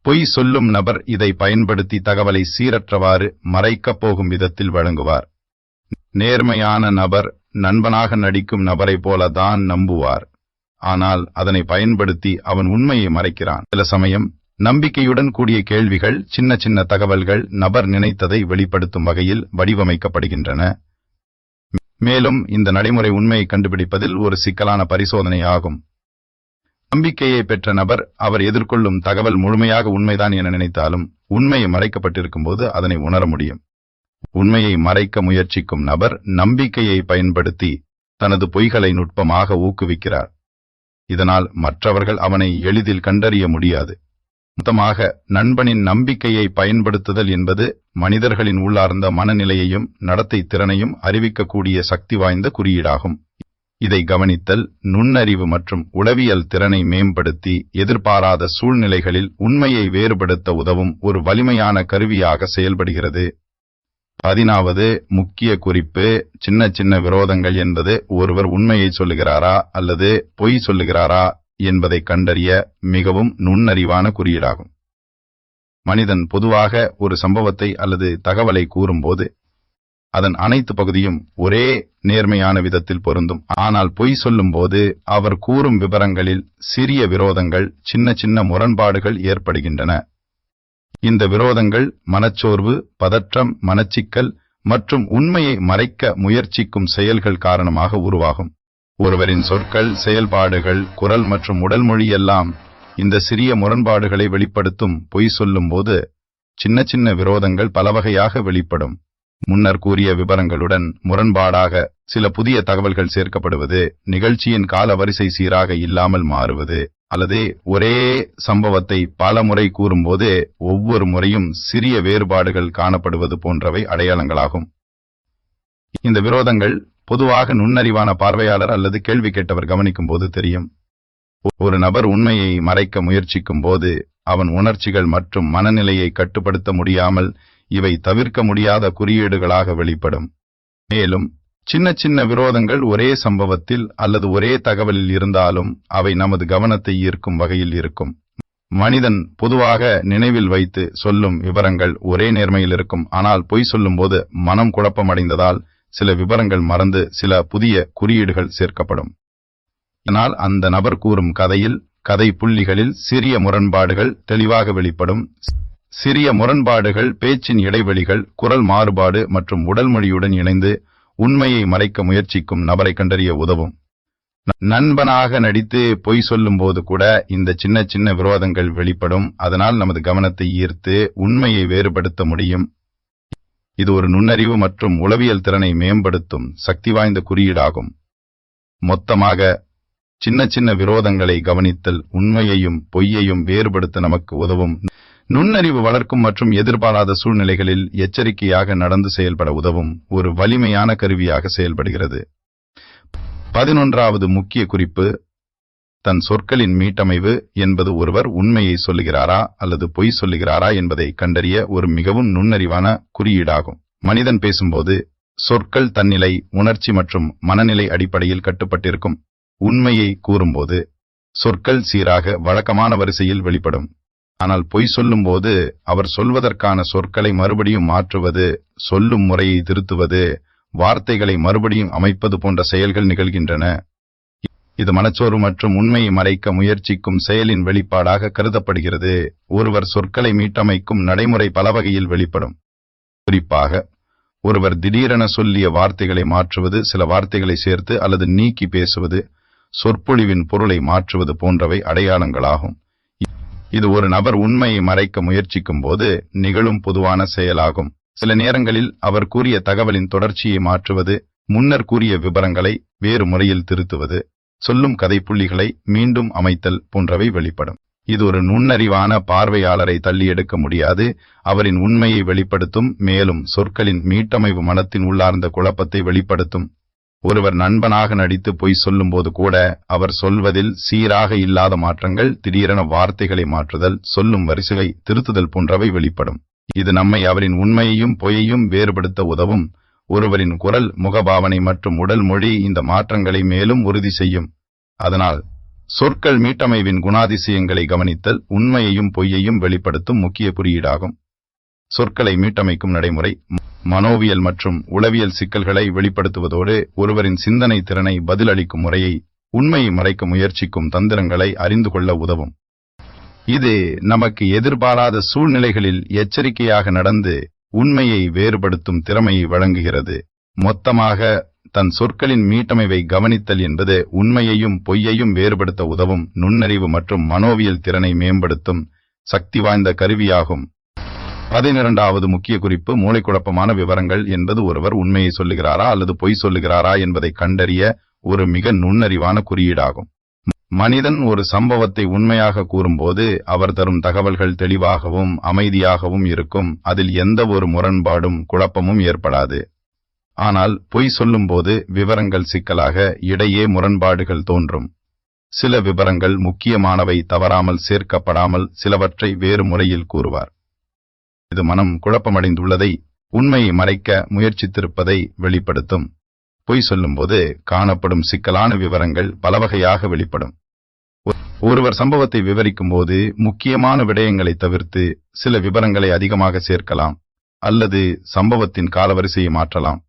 பொய் சொல்லும் நபர் இதை பயன்படுத்தி தகவலை சீரற்றவாறு மறைக்கப் போகும் விதத்தில் வழங்குவார். நேர்மையான நபர் நண்பனாக நடிக்கும் நபரை போலதான் நம்புவார், ஆனால் அதனை பயன்படுத்தி அவன் உண்மையை மறைக்கிறான். சில சமயம் நம்பிக்கையுடன் கூடிய கேள்விகள், சின்ன சின்ன தகவல்கள் நபர் நினைத்ததை வெளிப்படுத்தும் வகையில் வடிவமைக்கப்படுகின்றன. மேலும் இந்த நடைமுறை உண்மையை கண்டுபிடிப்பதில் ஒரு சிக்கலான பரிசோதனை ஆகும். நம்பிக்கையை பெற்ற நபர் அவர் எதிர்கொள்ளும் தகவல் முழுமையாக உண்மைதான் என நினைத்தாலும் உண்மையை மறைக்கப்பட்டிருக்கும் போது அதனை உணர முடியும். உண்மையை மறைக்க முயற்சிக்கும் நபர் நம்பிக்கையை பயன்படுத்தி தனது பொய்களை நுட்பமாக ஊக்குவிக்கிறார். இதனால் மற்றவர்கள் அவனை எளிதில் கண்டறிய முடியாது. மொத்தமாக நண்பனின் நம்பிக்கையை பயன்படுத்துதல் என்பது மனிதர்களின் உள்ளார்ந்த மனநிலையையும் நடத்தை திறனையும் அறிவிக்கக்கூடிய சக்தி வாய்ந்த குறியீடாகும். இதை கவனித்தல் நுண்ணறிவு மற்றும் உளவியல் திறனை மேம்படுத்தி எதிர்பாராத சூழ்நிலைகளில் உண்மையை வேறுபடுத்த உதவும் ஒரு வலிமையான கருவியாக செயல்படுகிறது. 10வது முக்கிய குறிப்பு: சின்ன சின்ன விரோதங்கள் என்பது ஒருவர் உண்மையை சொல்லுகிறாரா அல்லது பொய் சொல்லுகிறாரா என்பதை கண்டறிய மிகவும் நுண்ணறிவான குறியீடாகும். மனிதன் பொதுவாக ஒரு சம்பவத்தை அல்லது தகவலை கூறும்போது அதன் அனைத்து பகுதியும் ஒரே நேர்மையான விதத்தில் பொருந்தும். ஆனால் பொய் சொல்லும் போது அவர் கூறும் விவரங்களில் சிறிய விரோதங்கள், சின்ன சின்ன முரண்பாடுகள் ஏற்படுகின்றன. இந்த விரோதங்கள் மனச்சோர்வு, பதற்றம், மனச்சிக்கல் மற்றும் உண்மையை மறைக்க முயற்சிக்கும் செயல்கள் காரணமாக உருவாகும். ஒருவரின் சொற்கள், செயல்பாடுகள், குரல் மற்றும் உடல் மொழி எல்லாம் இந்த சிறிய முரண்பாடுகளை வெளிப்படுத்தும். பொய் சொல்லும் போது சின்ன சின்ன விரோதங்கள் பல வகையாக வெளிப்படும். முன்னர் கூறிய விவரங்களுடன் முரண்பாடாக சில புதிய தகவல்கள் சேர்க்கப்படுவது, நிகழ்ச்சியின் கால வரிசை சீராக இல்லாமல் மாறுவது, அல்லது ஒரே சம்பவத்தை பல முறை கூறும்போது ஒவ்வொரு முறையும் சிறிய வேறுபாடுகள் காணப்படுவது போன்றவை அடையாளங்களாகும். இந்த விரோதங்கள் பொதுவாக நுண்ணறிவான பார்வையாளர் அல்லது கேள்வி கேட்டவர் கவனிக்கும் போது தெரியும். ஒரு நபர் உண்மையை மறைக்க முயற்சிக்கும் போது அவன் உணர்ச்சிகள் மற்றும் மனநிலையை கட்டுப்படுத்த முடியாமல் இவை தவிர்க்க முடியாத குறியீடுகளாக வெளிப்படும். மேலும் சின்ன சின்ன விரோதங்கள் ஒரே சம்பவத்தில் அல்லது ஒரே தகவலில் இருந்தாலும் அவை நமது கவனத்தை ஈர்க்கும் வகையில் இருக்கும். மனிதன் பொதுவாக நினைவில் வைத்து சொல்லும் விவரங்கள் ஒரே நேர்மையில் இருக்கும். ஆனால் பொய் சொல்லும்போது மனம் குழப்பமடைந்ததால் சில விவரங்கள் மறந்து சில புதிய குறியீடுகள் சேர்க்கப்படும். இதனால் அந்த நபர் கூறும் கதை புள்ளிகளில் சிறிய முரண்பாடுகள் தெளிவாக வெளிப்படும். சிறிய முரண்பாடுகள் பேச்சின் இடைவெளிகள், குரல் மாறுபாடு மற்றும் உடல் மொழியுடன் இணைந்து உண்மையை மறைக்க முயற்சிக்கும் நபரை கண்டறிய உதவும். நண்பனாக நடித்து பொய் சொல்லும் போது கூட இந்த சின்ன சின்ன விரோதங்கள் வெளிப்படும். அதனால் நமது கவனத்தை ஈர்த்து உண்மையை வேறுபடுத்த முடியும். இது ஒரு நுண்ணறிவு மற்றும் உளவியல் திறனை மேம்படுத்தும் சக்தி வாய்ந்த குறியீடாகும். மொத்தமாக சின்ன சின்ன விரோதங்களை கவனித்தல் உண்மையையும் பொய்யையும் வேறுபடுத்த நமக்கு உதவும். நுண்ணறிவு வளர்க்கும் மற்றும் எதிர்பாராத சூழ்நிலைகளில் எச்சரிக்கையாக நடந்து செயல்பட உதவும் ஒரு வலிமையான கருவியாக செயல்படுகிறது. 11வது முக்கிய குறிப்பு: தன் சொற்களின் மீட்டமைவு என்பது ஒருவர் உண்மையை சொல்லுகிறாரா அல்லது பொய் சொல்லுகிறாரா என்பதை கண்டறிய ஒரு மிகவும் நுண்ணறிவான குறியீடாகும். மனிதன் பேசும்போது சொற்கள் தன்னிலை, உணர்ச்சி மற்றும் மனநிலை அடிப்படையில் கட்டுப்பட்டிருக்கும். உண்மையை கூறும்போது சொற்கள் சீராக வழக்கமான வரிசையில் வெளிப்படும். ஆனால் பொய் சொல்லும்போது அவர் சொல்வதற்கான சொற்களை மறுபடியும் மாற்றுவது, சொல்லும் முறையை திருத்துவது, வார்த்தைகளை மறுபடியும் அமைப்பது போன்ற செயல்கள் நிகழ்கின்றன. இது மனச்சோர்வு மற்றும் உண்மையை மறைக்க முயற்சிக்கும் செயலின் வெளிப்பாடாக கருதப்படுகிறது. ஒருவர் சொற்களை மீட்டமைக்கும் நடைமுறை பல வகையில் வெளிப்படும். குறிப்பாக, ஒருவர் திடீரென சொல்லிய வார்த்தைகளை மாற்றுவது, சில வார்த்தைகளை சேர்த்து அல்லது நீக்கி பேசுவது, சொற்பொழிவின் பொருளை மாற்றுவது போன்றவை அடையாளங்களாகும். இது ஒரு நபர் உண்மையை மறைக்க முயற்சிக்கும் போது நிகழும் பொதுவான செயலாகும். சில நேரங்களில் அவர் கூறிய தகவலின் தொடர்ச்சியை மாற்றுவது, முன்னர் கூறிய விபரங்களை வேறு முறையில் திருத்துவது, சொல்லும் கதை புள்ளிகளை மீண்டும் அமைத்தல் போன்றவை வெளிப்படும். இது ஒரு நுண்ணறிவான பார்வையாளரை தள்ளி எடுக்க முடியாது. அவரின் உண்மையை வெளிப்படுத்தும், மேலும் சொற்களின் மீட்டமைவு மனத்தின் உள்ளார்ந்த குழப்பத்தை வெளிப்படுத்தும். ஒருவர் நண்பனாக நடித்து பொய் சொல்லும்போது கூட அவர் சொல்வதில் சீராக இல்லாத மாற்றங்கள், திடீரென வார்த்தைகளை மாற்றுதல், சொல்லும் வரிசையை திருத்துதல் போன்றவை வெளிப்படும். இது நம்மை அவரின் உண்மையையும் பொய்யையும் வேறுபடுத்த உதவும். ஒருவரின் குரல், முகபாவனை மற்றும் உடல் மொழி இந்த மாற்றங்களை மேலும் உறுதி செய்யும். அதனால் சொற்கள் மீட்டமைவின் குணாதிசயங்களை கவனித்தல் உண்மையையும் பொய்யையும் வெளிப்படுத்தும் முக்கிய குறியீடாகும். சொற்களை மீட்டமைக்கும் நடைமுறை மனோவியல் மற்றும் உளவியல் சிக்கல்களை வெளிப்படுத்துவதோடு ஒருவரின் சிந்தனை திறனை பதிலளிக்கும் முறையை, உண்மையை மறைக்க முயற்சிக்கும் தந்திரங்களை அறிந்து கொள்ள உதவும். இது நமக்கு எதிர்பாராத சூழ்நிலைகளில் எச்சரிக்கையாக நடந்து உண்மையை வேறுபடுத்தும் திறமையை வழங்குகிறது. மொத்தமாக, தன் சொற்களின் மீட்டமைவை கவனித்தல் என்பது உண்மையையும் பொய்யையும் வேறுபடுத்த உதவும் நுண்ணறிவு மற்றும் மனோவியல் திறனை மேம்படுத்தும் சக்தி வாய்ந்த கருவியாகும். 12வது முக்கிய குறிப்பு, மூளைக்குழப்பமான விவரங்கள் என்பது ஒருவர் உண்மையை சொல்லுகிறாரா அல்லது பொய் சொல்லுகிறாரா என்பதை கண்டறிய ஒரு மிக நுண்ணறிவான குறியீடாகும். மனிதன் ஒரு சம்பவத்தை உண்மையாக கூறும்போது அவர் தரும் தகவல்கள் தெளிவாகவும் அமைதியாகவும் இருக்கும். அதில் எந்த ஒரு முரண்பாடும் குழப்பமும் ஏற்படாது. ஆனால் பொய் சொல்லும்போது விவரங்கள் சிக்கலாக, இடையே முரண்பாடுகள் தோன்றும். சில விவரங்கள் முக்கியமானவை தவறாமல் சேர்க்கப்படாமல் சிலவற்றை வேறு முறையில் கூறுவார். இது மனம் குழப்பமடைந்துள்ளதை, உண்மையை மறைக்க முயற்சித்திருப்பதை வெளிப்படுத்தும். பொய் சொல்லும்போது காணப்படும் சிக்கலான விவரங்கள் பலவகையாக வெளிப்படும். ஒருவர் சம்பவத்தை விவரிக்கும் போது முக்கியமான விடயங்களை தவிர்த்து சில விவரங்களை அதிகமாக சேர்க்கலாம் அல்லது சம்பவத்தின் காலவரிசையை மாற்றலாம்.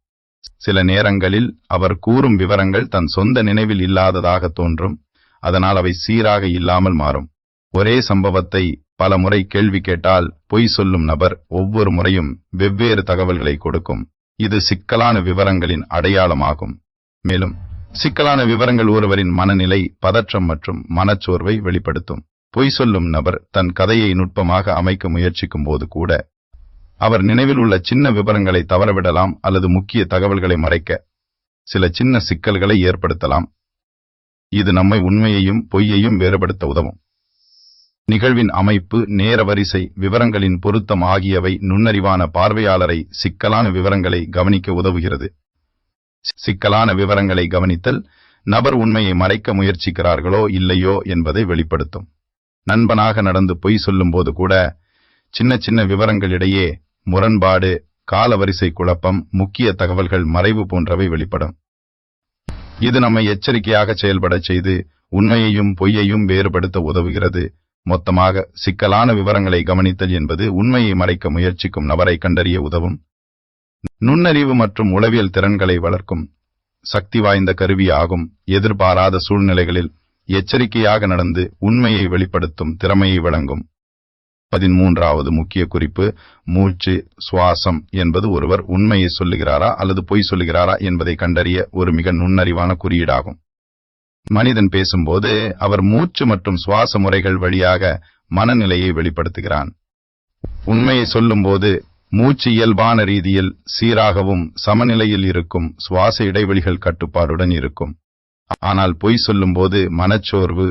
சில நேரங்களில் அவர் கூறும் விவரங்கள் தன் சொந்த நினைவில் இல்லாததாக தோன்றும். அதனால் அவை சீராக இல்லாமல் மாறும். ஒரே சம்பவத்தை பல முறை கேள்வி கேட்டால் பொய் சொல்லும் நபர் ஒவ்வொரு முறையும் வெவ்வேறு தகவல்களை கொடுக்கும். இது சிக்கலான விவரங்களின் அடையாளமாகும். மேலும் சிக்கலான விவரங்கள் ஒருவரின் மனநிலை, பதற்றம் மற்றும் மனச்சோர்வை வெளிப்படுத்தும். பொய் சொல்லும் நபர் தன் கதையை நுட்பமாக அமைக்க முயற்சிக்கும் போது கூட அவர் நினைவில் உள்ள சின்ன விவரங்களை தவறவிடலாம் அல்லது முக்கிய தகவல்களை மறைக்க சில சின்ன சிக்கல்களை ஏற்படுத்தலாம். இது நம்மை உண்மையையும் பொய்யையும் வேறுபடுத்த உதவும். நிகழ்வின் அமைப்பு, நேர வரிசை, விவரங்களின் பொருத்தம் ஆகியவை நுண்ணறிவான பார்வையாளரை சிக்கலான விவரங்களை கவனிக்க உதவுகிறது. சிக்கலான விவரங்களை கவனித்தல் நபர் உண்மையை மறைக்க முயற்சிக்கிறார்களோ இல்லையோ என்பதை வெளிப்படுத்தும். நண்பனாக நடந்து பொய் சொல்லும்போது கூட சின்ன சின்ன விவரங்களிடையே முரண்பாடு, காலவரிசை குழப்பம், முக்கிய தகவல்கள் மறைவு போன்றவை வெளிப்படும். இது நம்மை எச்சரிக்கையாக செயல்படச் செய்து உண்மையையும் பொய்யையும் வேறுபடுத்த உதவுகிறது. மொத்தமாக, சிக்கலான விவரங்களை கவனித்தல் என்பது உண்மையை மறைக்க முயற்சிக்கும் நபரை கண்டறிய உதவும் நுண்ணறிவு மற்றும் உளவியல் திறன்களை வளர்க்கும் சக்தி வாய்ந்த கருவியாகும். எதிர்பாராத சூழ்நிலைகளில் எச்சரிக்கையாக நடந்து உண்மையை வெளிப்படுத்தும் திறமையை வழங்கும். 13வது முக்கிய குறிப்பு, மூச்சு, சுவாசம் என்பது ஒருவர் உண்மையை சொல்லுகிறாரா அல்லது பொய் சொல்லுகிறாரா என்பதை கண்டறிய ஒரு மிக நுண்ணறிவான குறியீடாகும். மனிதன் பேசும்போது அவர் மூச்சு மற்றும் சுவாச முறைகள் வழியாக மனநிலையை வெளிப்படுத்துகிறான். உண்மையை சொல்லும்போது மூச்சு இயல்பான ரீதியில் சீராகவும் சமநிலையில் இருக்கும், சுவாச இடைவெளிகள் கட்டுப்பாடுடன் இருக்கும். ஆனால் பொய் சொல்லும்போது மனச்சோர்வு,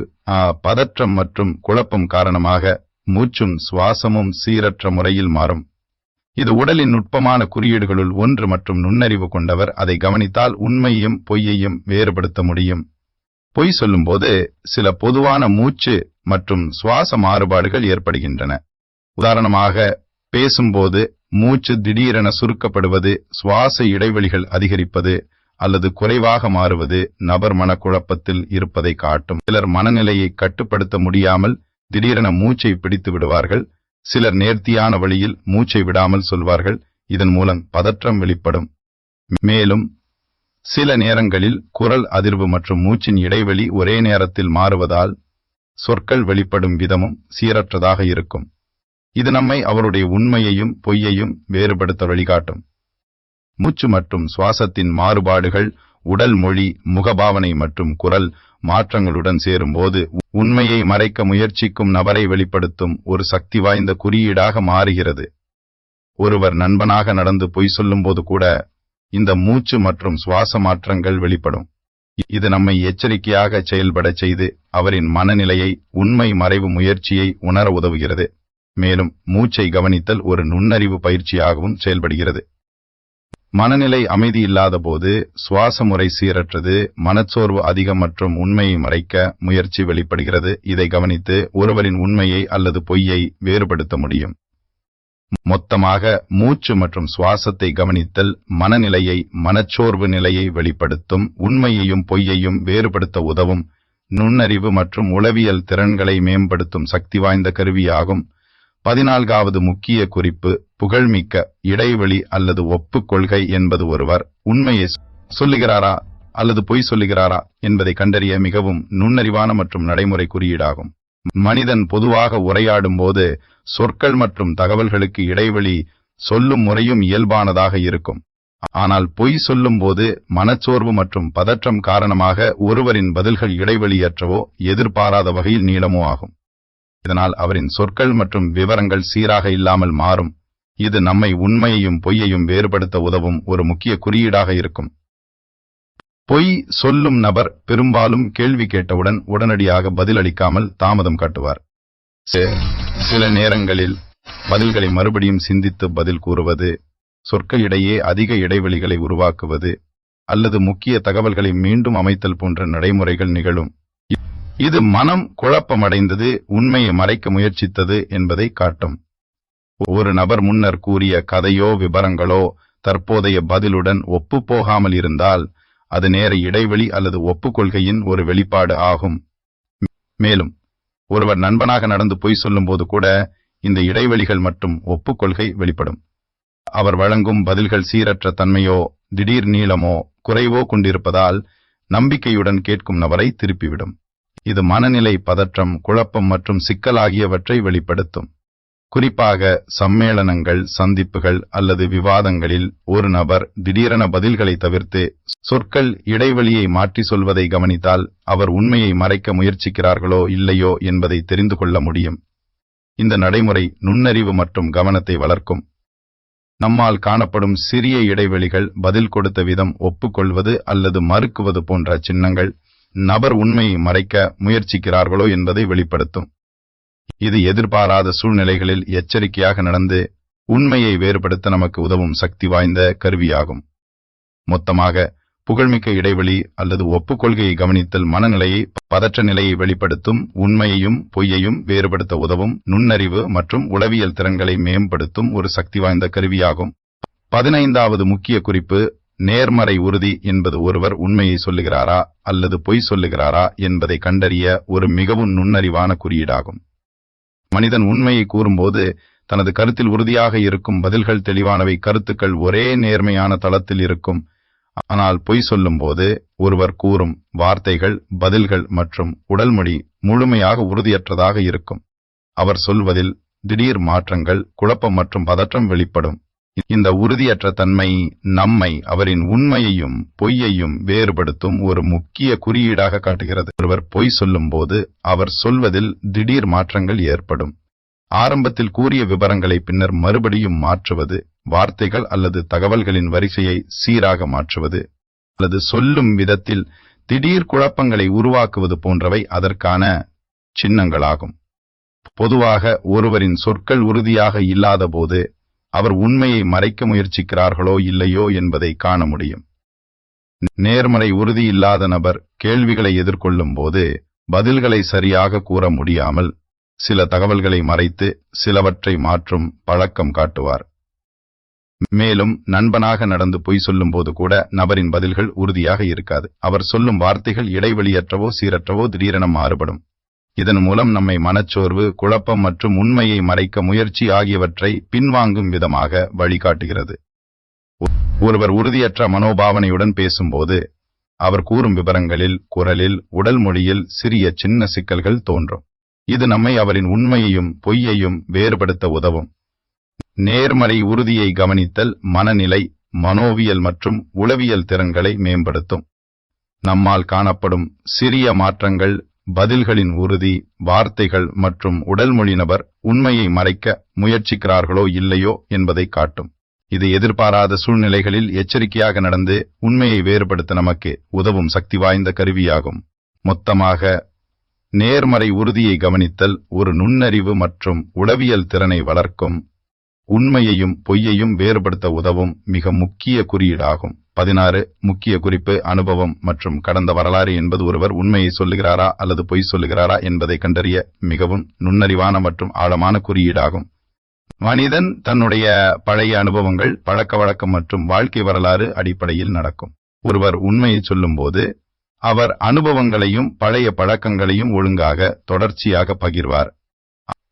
பதற்றம் மற்றும் குழப்பம் காரணமாக மூச்சும் சுவாசமும் சீரற்ற முறையில் மாறும். இது உடலின் நுட்பமான குறியீடுகளுள் ஒன்று மற்றும் நுண்ணறிவு கொண்டவர் அதை கவனித்தால் உண்மையையும் பொய்யையும் வேறுபடுத்த முடியும். பொய் சொல்லும்போது சில பொதுவான மூச்சு மற்றும் சுவாச மாறுபாடுகள் ஏற்படுகின்றன. உதாரணமாக, பேசும்போது மூச்சு திடீரென சுருக்கப்படுவது, சுவாச இடைவெளிகள் அதிகரிப்பது அல்லது குறைவாக மாறுவது நபர் மனக்குழப்பத்தில் இருப்பதை காட்டும். சிலர் மனநிலையை கட்டுப்படுத்த முடியாமல் திடீரென மூச்சை பிடித்து விடுவார்கள். சிலர் நேர்த்தியான வழியில் மூச்சை விடாமல் சொல்வார்கள். இதன் மூலம் பதற்றம் வெளிப்படும். மேலும் சில நேரங்களில் குரல் அதிர்வு மற்றும் மூச்சின் இடைவெளி ஒரே நேரத்தில் மாறுவதால் சொற்கள் வெளிப்படும் விதமும் சீரற்றதாக இருக்கும். இது நம்மை அவருடைய உண்மையையும் பொய்யையும் வேறுபடுத்த வழிகாட்டும். மூச்சு மற்றும் சுவாசத்தின் மாறுபாடுகள் உடல் மொழி, முகபாவனை மற்றும் குரல் மாற்றங்களுடன் சேரும்போது உண்மையை மறைக்க முயற்சிக்கும் நபரை வெளிப்படுத்தும் ஒரு சக்தி வாய்ந்த குறியீடாக மாறுகிறது. ஒருவர் நண்பனாக நடந்து பொய் சொல்லும்போது கூட இந்த மூச்சு மற்றும் சுவாச மாற்றங்கள் வெளிப்படும். இது நம்மை எச்சரிக்கையாக செயல்படச் செய்து அவரின் மனநிலையை, உண்மை மறைவு முயற்சியை உணர உதவுகிறது. மேலும் மூச்சை கவனித்தல் ஒரு நுண்ணறிவு பயிற்சியாகவும் செயல்படுகிறது. மனநிலை அமைதி இல்லாத போது சுவாச முறை சீரற்றது, மனச்சோர்வு அதிகம் மற்றும் உண்மையை மறைக்க முயற்சி வெளிப்படுகிறது. இதை கவனித்து ஒருவரின் உண்மையை அல்லது பொய்யை வேறுபடுத்த முடியும். மொத்தமாக மூச்சு மற்றும் சுவாசத்தை கவனித்தல் மனநிலையை, மனச்சோர்வு நிலையை வெளிப்படுத்தும், உண்மையையும் பொய்யையும் வேறுபடுத்த உதவும், நுண்ணறிவு மற்றும் உளவியல் திறன்களை மேம்படுத்தும் சக்தி வாய்ந்த கருவியாகும். 14வது முக்கிய குறிப்பு புகழ்மிக்க இடைவெளி அல்லது ஒப்புக்கொள்கை என்பது ஒருவர் உண்மையை சொல்லுகிறாரா அல்லது பொய் சொல்லுகிறாரா என்பதை கண்டறிய மிகவும் நுண்ணறிவான மற்றும் நடைமுறை குறியீடாகும். மனிதன் பொதுவாக உரையாடும் போது சொற்கள் மற்றும் தகவல்களுக்கு இடைவெளி சொல்லும் முறையும் இயல்பானதாக இருக்கும். ஆனால் பொய் சொல்லும் போது மனச்சோர்வு மற்றும் பதற்றம் காரணமாக ஒருவரின் பதில்கள் இடைவெளியற்றவோ எதிர்பாராத வகையில் நீளமோ ஆகும். இதனால் அவரின் சொற்கள் மற்றும் விவரங்கள் சீராக இல்லாமல் மாறும். இது நம்மை உண்மையையும் பொய்யையும் வேறுபடுத்த உதவும் ஒரு முக்கிய குறியீடாக இருக்கும். பொய் சொல்லும் நபர் பெரும்பாலும் கேள்வி கேட்டவுடன் உடனடியாக பதிலளிக்காமல் தாமதம் காட்டுவார். சில நேரங்களில் பதில்களை மறுபடியும் சிந்தித்து பதில் கூறுவது, சொற்களிடையே அதிக இடைவெளிகளை உருவாக்குவது அல்லது முக்கிய தகவல்களை மீண்டும் அமைத்தல் போன்ற நடைமுறைகள் நிகழும். இது மனம் குழப்பமடைந்தது, உண்மையை மறைக்க முயற்சித்தது என்பதை காட்டும். ஒரு நபர் முன்னர் கூறிய கதையோ விபரங்களோ தற்போதைய பதிலுடன் ஒப்புப்போகாமல் இருந்தால் அது நேர இடைவெளி அல்லது ஒப்புக்கொள்கையின் ஒரு வெளிப்பாடு ஆகும். மேலும் ஒருவர் நண்பனாக நடந்து பொய் சொல்லும்போது கூட இந்த இடைவெளிகள் மற்றும் ஒப்புக்கொள்கை வெளிப்படும். அவர் வழங்கும் பதில்கள் சீரற்ற தன்மையோ, திடீர் நீளமோ, குறைவோ கொண்டிருப்பதால் நம்பிக்கையுடன் கேட்கும் நபரை திருப்பிவிடும். இது மனநிலை பதற்றம், குழப்பம் மற்றும் சிக்கல் ஆகியவற்றை வெளிப்படுத்தும். குறிப்பாக சம்மேளனங்கள், சந்திப்புகள் அல்லது விவாதங்களில் ஒரு நபர் திடீரென பதில்களை தவிர்த்து சொற்கள் இடைவெளியை மாற்றி சொல்வதை கவனித்தால் அவர் உண்மையை மறைக்க முயற்சிக்கிறார்களோ இல்லையோ என்பதை தெரிந்து கொள்ள முடியும். இந்த நடைமுறை நுண்ணறிவு மற்றும் கவனத்தை வளர்க்கும். நம்மால் காணப்படும் சிறிய இடைவெளிகள், பதில் கொடுத்த விதம், ஒப்புக்கொள்வது அல்லது மறுக்குவது போன்ற சின்னங்கள் நபர் உண்மையை மறைக்க முயற்சிக்கிறார்களோ என்பதை வெளிப்படுத்தும். இது எதிர்பாராத சூழ்நிலைகளில் எச்சரிக்கையாக நடந்து உண்மையை வேறுபடுத்த நமக்கு உதவும் சக்தி வாய்ந்த கருவியாகும். மொத்தமாக புகழ்மிக்க இடைவெளி அல்லது ஒப்புக்கொள்கையை கவனித்தல் மனநிலையை, பதற்ற நிலையை வெளிப்படுத்தும், உண்மையையும் பொய்யையும் வேறுபடுத்த உதவும், நுண்ணறிவு மற்றும் உளவியல் திறன்களை மேம்படுத்தும் ஒரு சக்தி வாய்ந்த கருவியாகும். 15வது முக்கிய குறிப்பு நேர்மறை உறுதி என்பது ஒருவர் உண்மையை சொல்லுகிறாரா அல்லது பொய் சொல்லுகிறாரா என்பதை கண்டறிய ஒரு மிகவும் நுண்ணறிவான குறியீடாகும். மனிதன் உண்மையை கூறும்போது தனது கருத்தில் உறுதியாக இருக்கும், பதில்கள் தெளிவானவை, கருத்துக்கள் ஒரே நேர்மையான தளத்தில் இருக்கும். ஆனால் பொய் சொல்லும்போது ஒருவர் கூறும் வார்த்தைகள், பதில்கள் மற்றும் உடல்மொழி முழுமையாக உறுதியற்றதாக இருக்கும். அவர் சொல்வதில் திடீர் மாற்றங்கள், குழப்பம் மற்றும் பதற்றம் வெளிப்படும். இந்த உறுதியற்ற தன்மை நம்மை அவரின் உண்மையையும் பொய்யையும் வேறுபடுத்தும் ஒரு முக்கிய குறியீடாக காட்டுகிறது. ஒருவர் பொய் சொல்லும்போது அவர் சொல்வதில் திடீர் மாற்றங்கள் ஏற்படும். ஆரம்பத்தில் கூறிய விவரங்களை பின்னர் மறுபடியும் மாற்றுவது, வார்த்தைகள் அல்லது தகவல்களின் வரிசையை சீராக மாற்றுவது அல்லது சொல்லும் விதத்தில் திடீர் குழப்பங்களை உருவாக்குவது போன்றவை அதற்கான சின்னங்களாகும். பொதுவாக ஒருவரின் சொற்கள் உறுதியாக இல்லாத போது அவர் உண்மையை மறைக்க முயற்சிக்கிறார்களோ இல்லையோ என்பதை காண முடியும். நேர்மறை உறுதி இல்லாத நபர் கேள்விகளை எதிர்கொள்ளும் போது பதில்களை சரியாக கூற முடியாமல் சில தகவல்களை மறைத்து சிலவற்றை மாற்றும் பழக்கம் காட்டுவார். மேலும் நண்பனாக நடந்து பொய் சொல்லும்போது கூட நபரின் பதில்கள் உறுதியாக இருக்காது. அவர் சொல்லும் வார்த்தைகள் இடைவெளியற்றவோ சீரற்றவோ திடீரென மாறுபடும். இதன் மூலம் நம்மை மனச்சோர்வு, குழப்பம் மற்றும் உண்மையை மறைக்க முயற்சி ஆகியவற்றை பின்வாங்கும் விதமாக வழிகாட்டுகிறது. ஒருவர் உறுதியற்ற மனோபாவனையுடன் பேசும்போது அவர் கூறும் விவரங்களில், குரலில், உடல் மொழியில் சிறிய சின்ன சிக்கல்கள் தோன்றும். இது நம்மை அவரின் உண்மையையும் பொய்யையும் வேறுபடுத்த உதவும். நேர்மறை உறுதியை கவனித்தல் மனநிலை, மனோவியல் மற்றும் உளவியல் திறன்களை மேம்படுத்தும். நம்மால் காணப்படும் சிறிய மாற்றங்கள், பதில்களின் உறுதி, வார்த்தைகள் மற்றும் உடல் மொழி நபர் உண்மையை மறைக்க முயற்சிக்கிறார்களோ இல்லையோ என்பதை காட்டும். இது எதிர்பாராத சூழ்நிலைகளில் எச்சரிக்கையாக நடந்து உண்மையை வேறுபடுத்த நமக்கு உதவும் சக்தி வாய்ந்த கருவியாகும். மொத்தமாக, நேர்மறை உறுதியை கவனித்தல் ஒரு நுண்ணறிவு மற்றும் உளவியல் திறனை வளர்க்கும், உண்மையையும் பொய்யையும் வேறுபடுத்த உதவும் மிக முக்கிய குறியீடாகும். 16 முக்கிய குறிப்பு. அனுபவம் மற்றும் கடந்த வரலாறு என்பது ஒருவர் உண்மையை சொல்லுகிறாரா அல்லது பொய் சொல்லுகிறாரா என்பதை கண்டறிய மிகவும் நுண்ணறிவான மற்றும் ஆழமான குறியீடாகும். மனிதன் தன்னுடைய பழைய அனுபவங்கள், பழக்க வழக்கம் மற்றும் வாழ்க்கை வரலாறு அடிப்படையில் நடக்கும். ஒருவர் உண்மையை சொல்லும்போது அவர் அனுபவங்களையும் பழைய பழக்கங்களையும் ஒழுங்காக தொடர்ச்சியாக பகிர்வார்.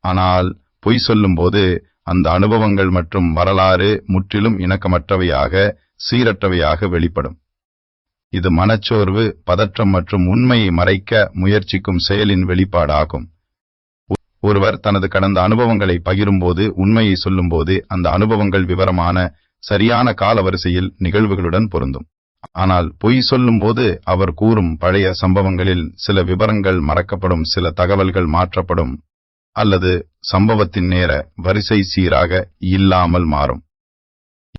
ஆனால் பொய் சொல்லும்போது அந்த அனுபவங்கள் மற்றும் வரலாறு முற்றிலும் இணக்கமற்றவையாக, சீரற்றவையாக வெளிப்படும். இது மனச்சோர்வு, பதற்றம் மற்றும் உண்மையை மறைக்க முயற்சிக்கும் செயலின் வெளிப்பாடாகும். ஒருவர் தனது கடந்த அனுபவங்களை பகிரும்போது, உண்மையை சொல்லும்போது அந்த அனுபவங்கள் விவரமான, சரியான காலவரிசையில் நிகழ்வுகளுடன் பொருந்தும். ஆனால் பொய் சொல்லும்போது அவர் கூறும் பழைய சம்பவங்களில் சில விவரங்கள் மறக்கப்படும், சில தகவல்கள் மாற்றப்படும் அல்லது சம்பவத்தின் நேர வரிசை சீராக இல்லாமல் மாறும்.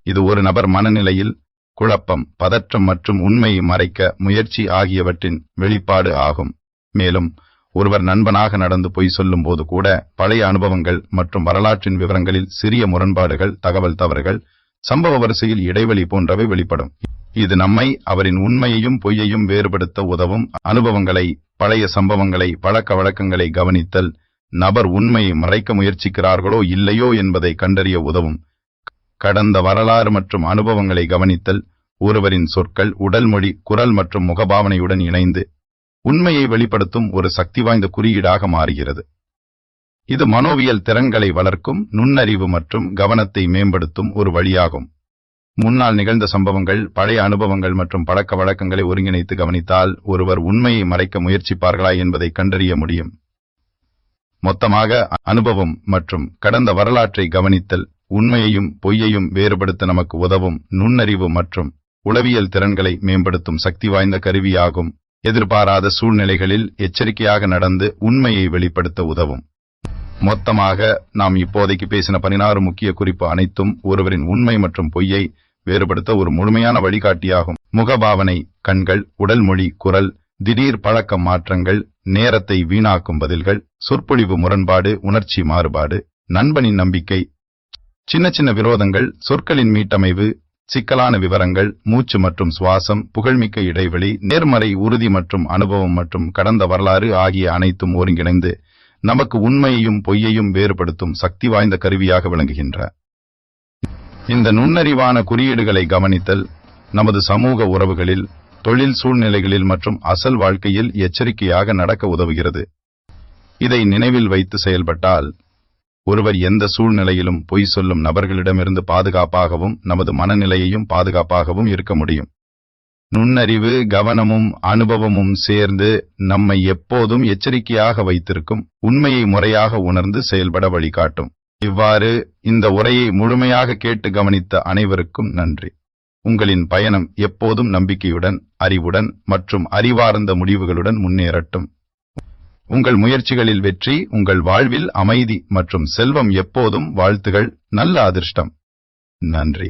இது ஒரு நபர் மனநிலையில் குழப்பம், பதற்றம் மற்றும் உண்மையை மறைக்க முயற்சி ஆகியவற்றின் வெளிப்பாடு ஆகும். மேலும் ஒருவர் நண்பனாக நடந்து பொய் சொல்லும்போது கூட பழைய அனுபவங்கள் மற்றும் வரலாற்றின் விவரங்களில் சிறிய முரண்பாடுகள், தகவல் தவறுகள், சம்பவ வரிசையில் இடைவெளி போன்றவை வெளிப்படும். இது நம்மை அவரின் உண்மையையும் பொய்யையும் வேறுபடுத்த உதவும். அனுபவங்களை, பழைய சம்பவங்களை, பழக்க வழக்கங்களை கவனித்தல் நபர் உண்மையை மறைக்க முயற்சிக்கிறார்களோ இல்லையோ என்பதை கண்டறிய உதவும். கடந்த வரலாறு மற்றும் அனுபவங்களை கவனித்தல் ஒருவரின் சொற்கள், உடல் மொழி, குரல் மற்றும் முகபாவனையுடன் இணைந்து உண்மையை வெளிப்படுத்தும் ஒரு சக்தி வாய்ந்த குறியீடாக மாறுகிறது. இது மனோவியல் திறன்களை வளர்க்கும், நுண்ணறிவு மற்றும் கவனத்தை மேம்படுத்தும் ஒரு வழியாகும். முன்னால் நிகழ்ந்த சம்பவங்கள், பழைய அனுபவங்கள் மற்றும் பழக்க வழக்கங்களை ஒருங்கிணைத்து கவனித்தால் ஒருவர் உண்மையை மறைக்க முயற்சிப்பார்களா என்பதை கண்டறிய முடியும். மொத்தமாக, அனுபவம் மற்றும் கடந்த வரலாற்றை கவனித்தல் உண்மையையும் பொய்யையும் வேறுபடுத்த நமக்கு உதவும் நுண்ணறிவு மற்றும் உளவியல் திறன்களை மேம்படுத்தும் சக்தி வாய்ந்த கருவியாகும். எதிர்பாராத சூழ்நிலைகளில் எச்சரிக்கையாக நடந்து உண்மையை வெளிப்படுத்த உதவும். மொத்தமாக, நாம் இப்போதைக்கு பேசின 16 முக்கிய குறிப்பு அனைத்தும் ஒருவரின் உண்மை மற்றும் பொய்யை வேறுபடுத்த ஒரு முழுமையான வழிகாட்டியாகும். முகபாவனை, கண்கள், உடல் மொழி, குரல், திடீர் பழக்க மாற்றங்கள், நேரத்தை வீணாக்கும் பதில்கள், சொற்பொழிவு முரண்பாடு, உணர்ச்சி மாறுபாடு, நண்பனின் நம்பிக்கை, சின்ன சின்ன விரோதங்கள், சொற்களின் மீட்டமைவு, சிக்கலான விவரங்கள், மூச்சு மற்றும் சுவாசம், புகழ்மிக்க இடைவெளி, நேர்மறை உறுதி மற்றும் அனுபவம் மற்றும் கடந்த வரலாறு ஆகிய அனைத்தும் ஒருங்கிணைந்து நமக்கு உண்மையையும் பொய்யையும் வேறுபடுத்தும் சக்தி வாய்ந்த கருவியாக விளங்குகின்ற. இந்த நுண்ணறிவான குறியீடுகளை கவனித்தல் நமது சமூக உறவுகளில், தொழில் சூழ்நிலைகளில் மற்றும் அசல் வாழ்க்கையில் எச்சரிக்கையாக நடக்க உதவுகிறது. இதை நினைவில் வைத்து செயல்பட்டால் ஒருவர் எந்த சூழ்நிலையிலும் பொய் சொல்லும் நபர்களிடமிருந்து பாதுகாப்பாகவும் நமது மனநிலையையும் பாதுகாப்பாகவும் இருக்க முடியும். நுண்ணறிவு, கவனமும் அனுபவமும் சேர்ந்து நம்மை எப்போதும் எச்சரிக்கையாக வைத்திருக்கும், உண்மையை முறையாக உணர்ந்து செயல்பட வழிகாட்டும். இவ்வாறு இந்த உரையை முழுமையாக கேட்டு கவனித்த அனைவருக்கும் நன்றி. உங்களின் பயணம் எப்போதும் நம்பிக்கையுடன், அறிவுடன் மற்றும் அறிவார்ந்த முடிவுகளுடன் முன்னேறட்டும். உங்கள் முயற்சிகளில் வெற்றி, உங்கள் வாழ்வில் அமைதி மற்றும் செல்வம் எப்போதும் வாழ்த்துகள். நல்ல அதிர்ஷ்டம். நன்றி.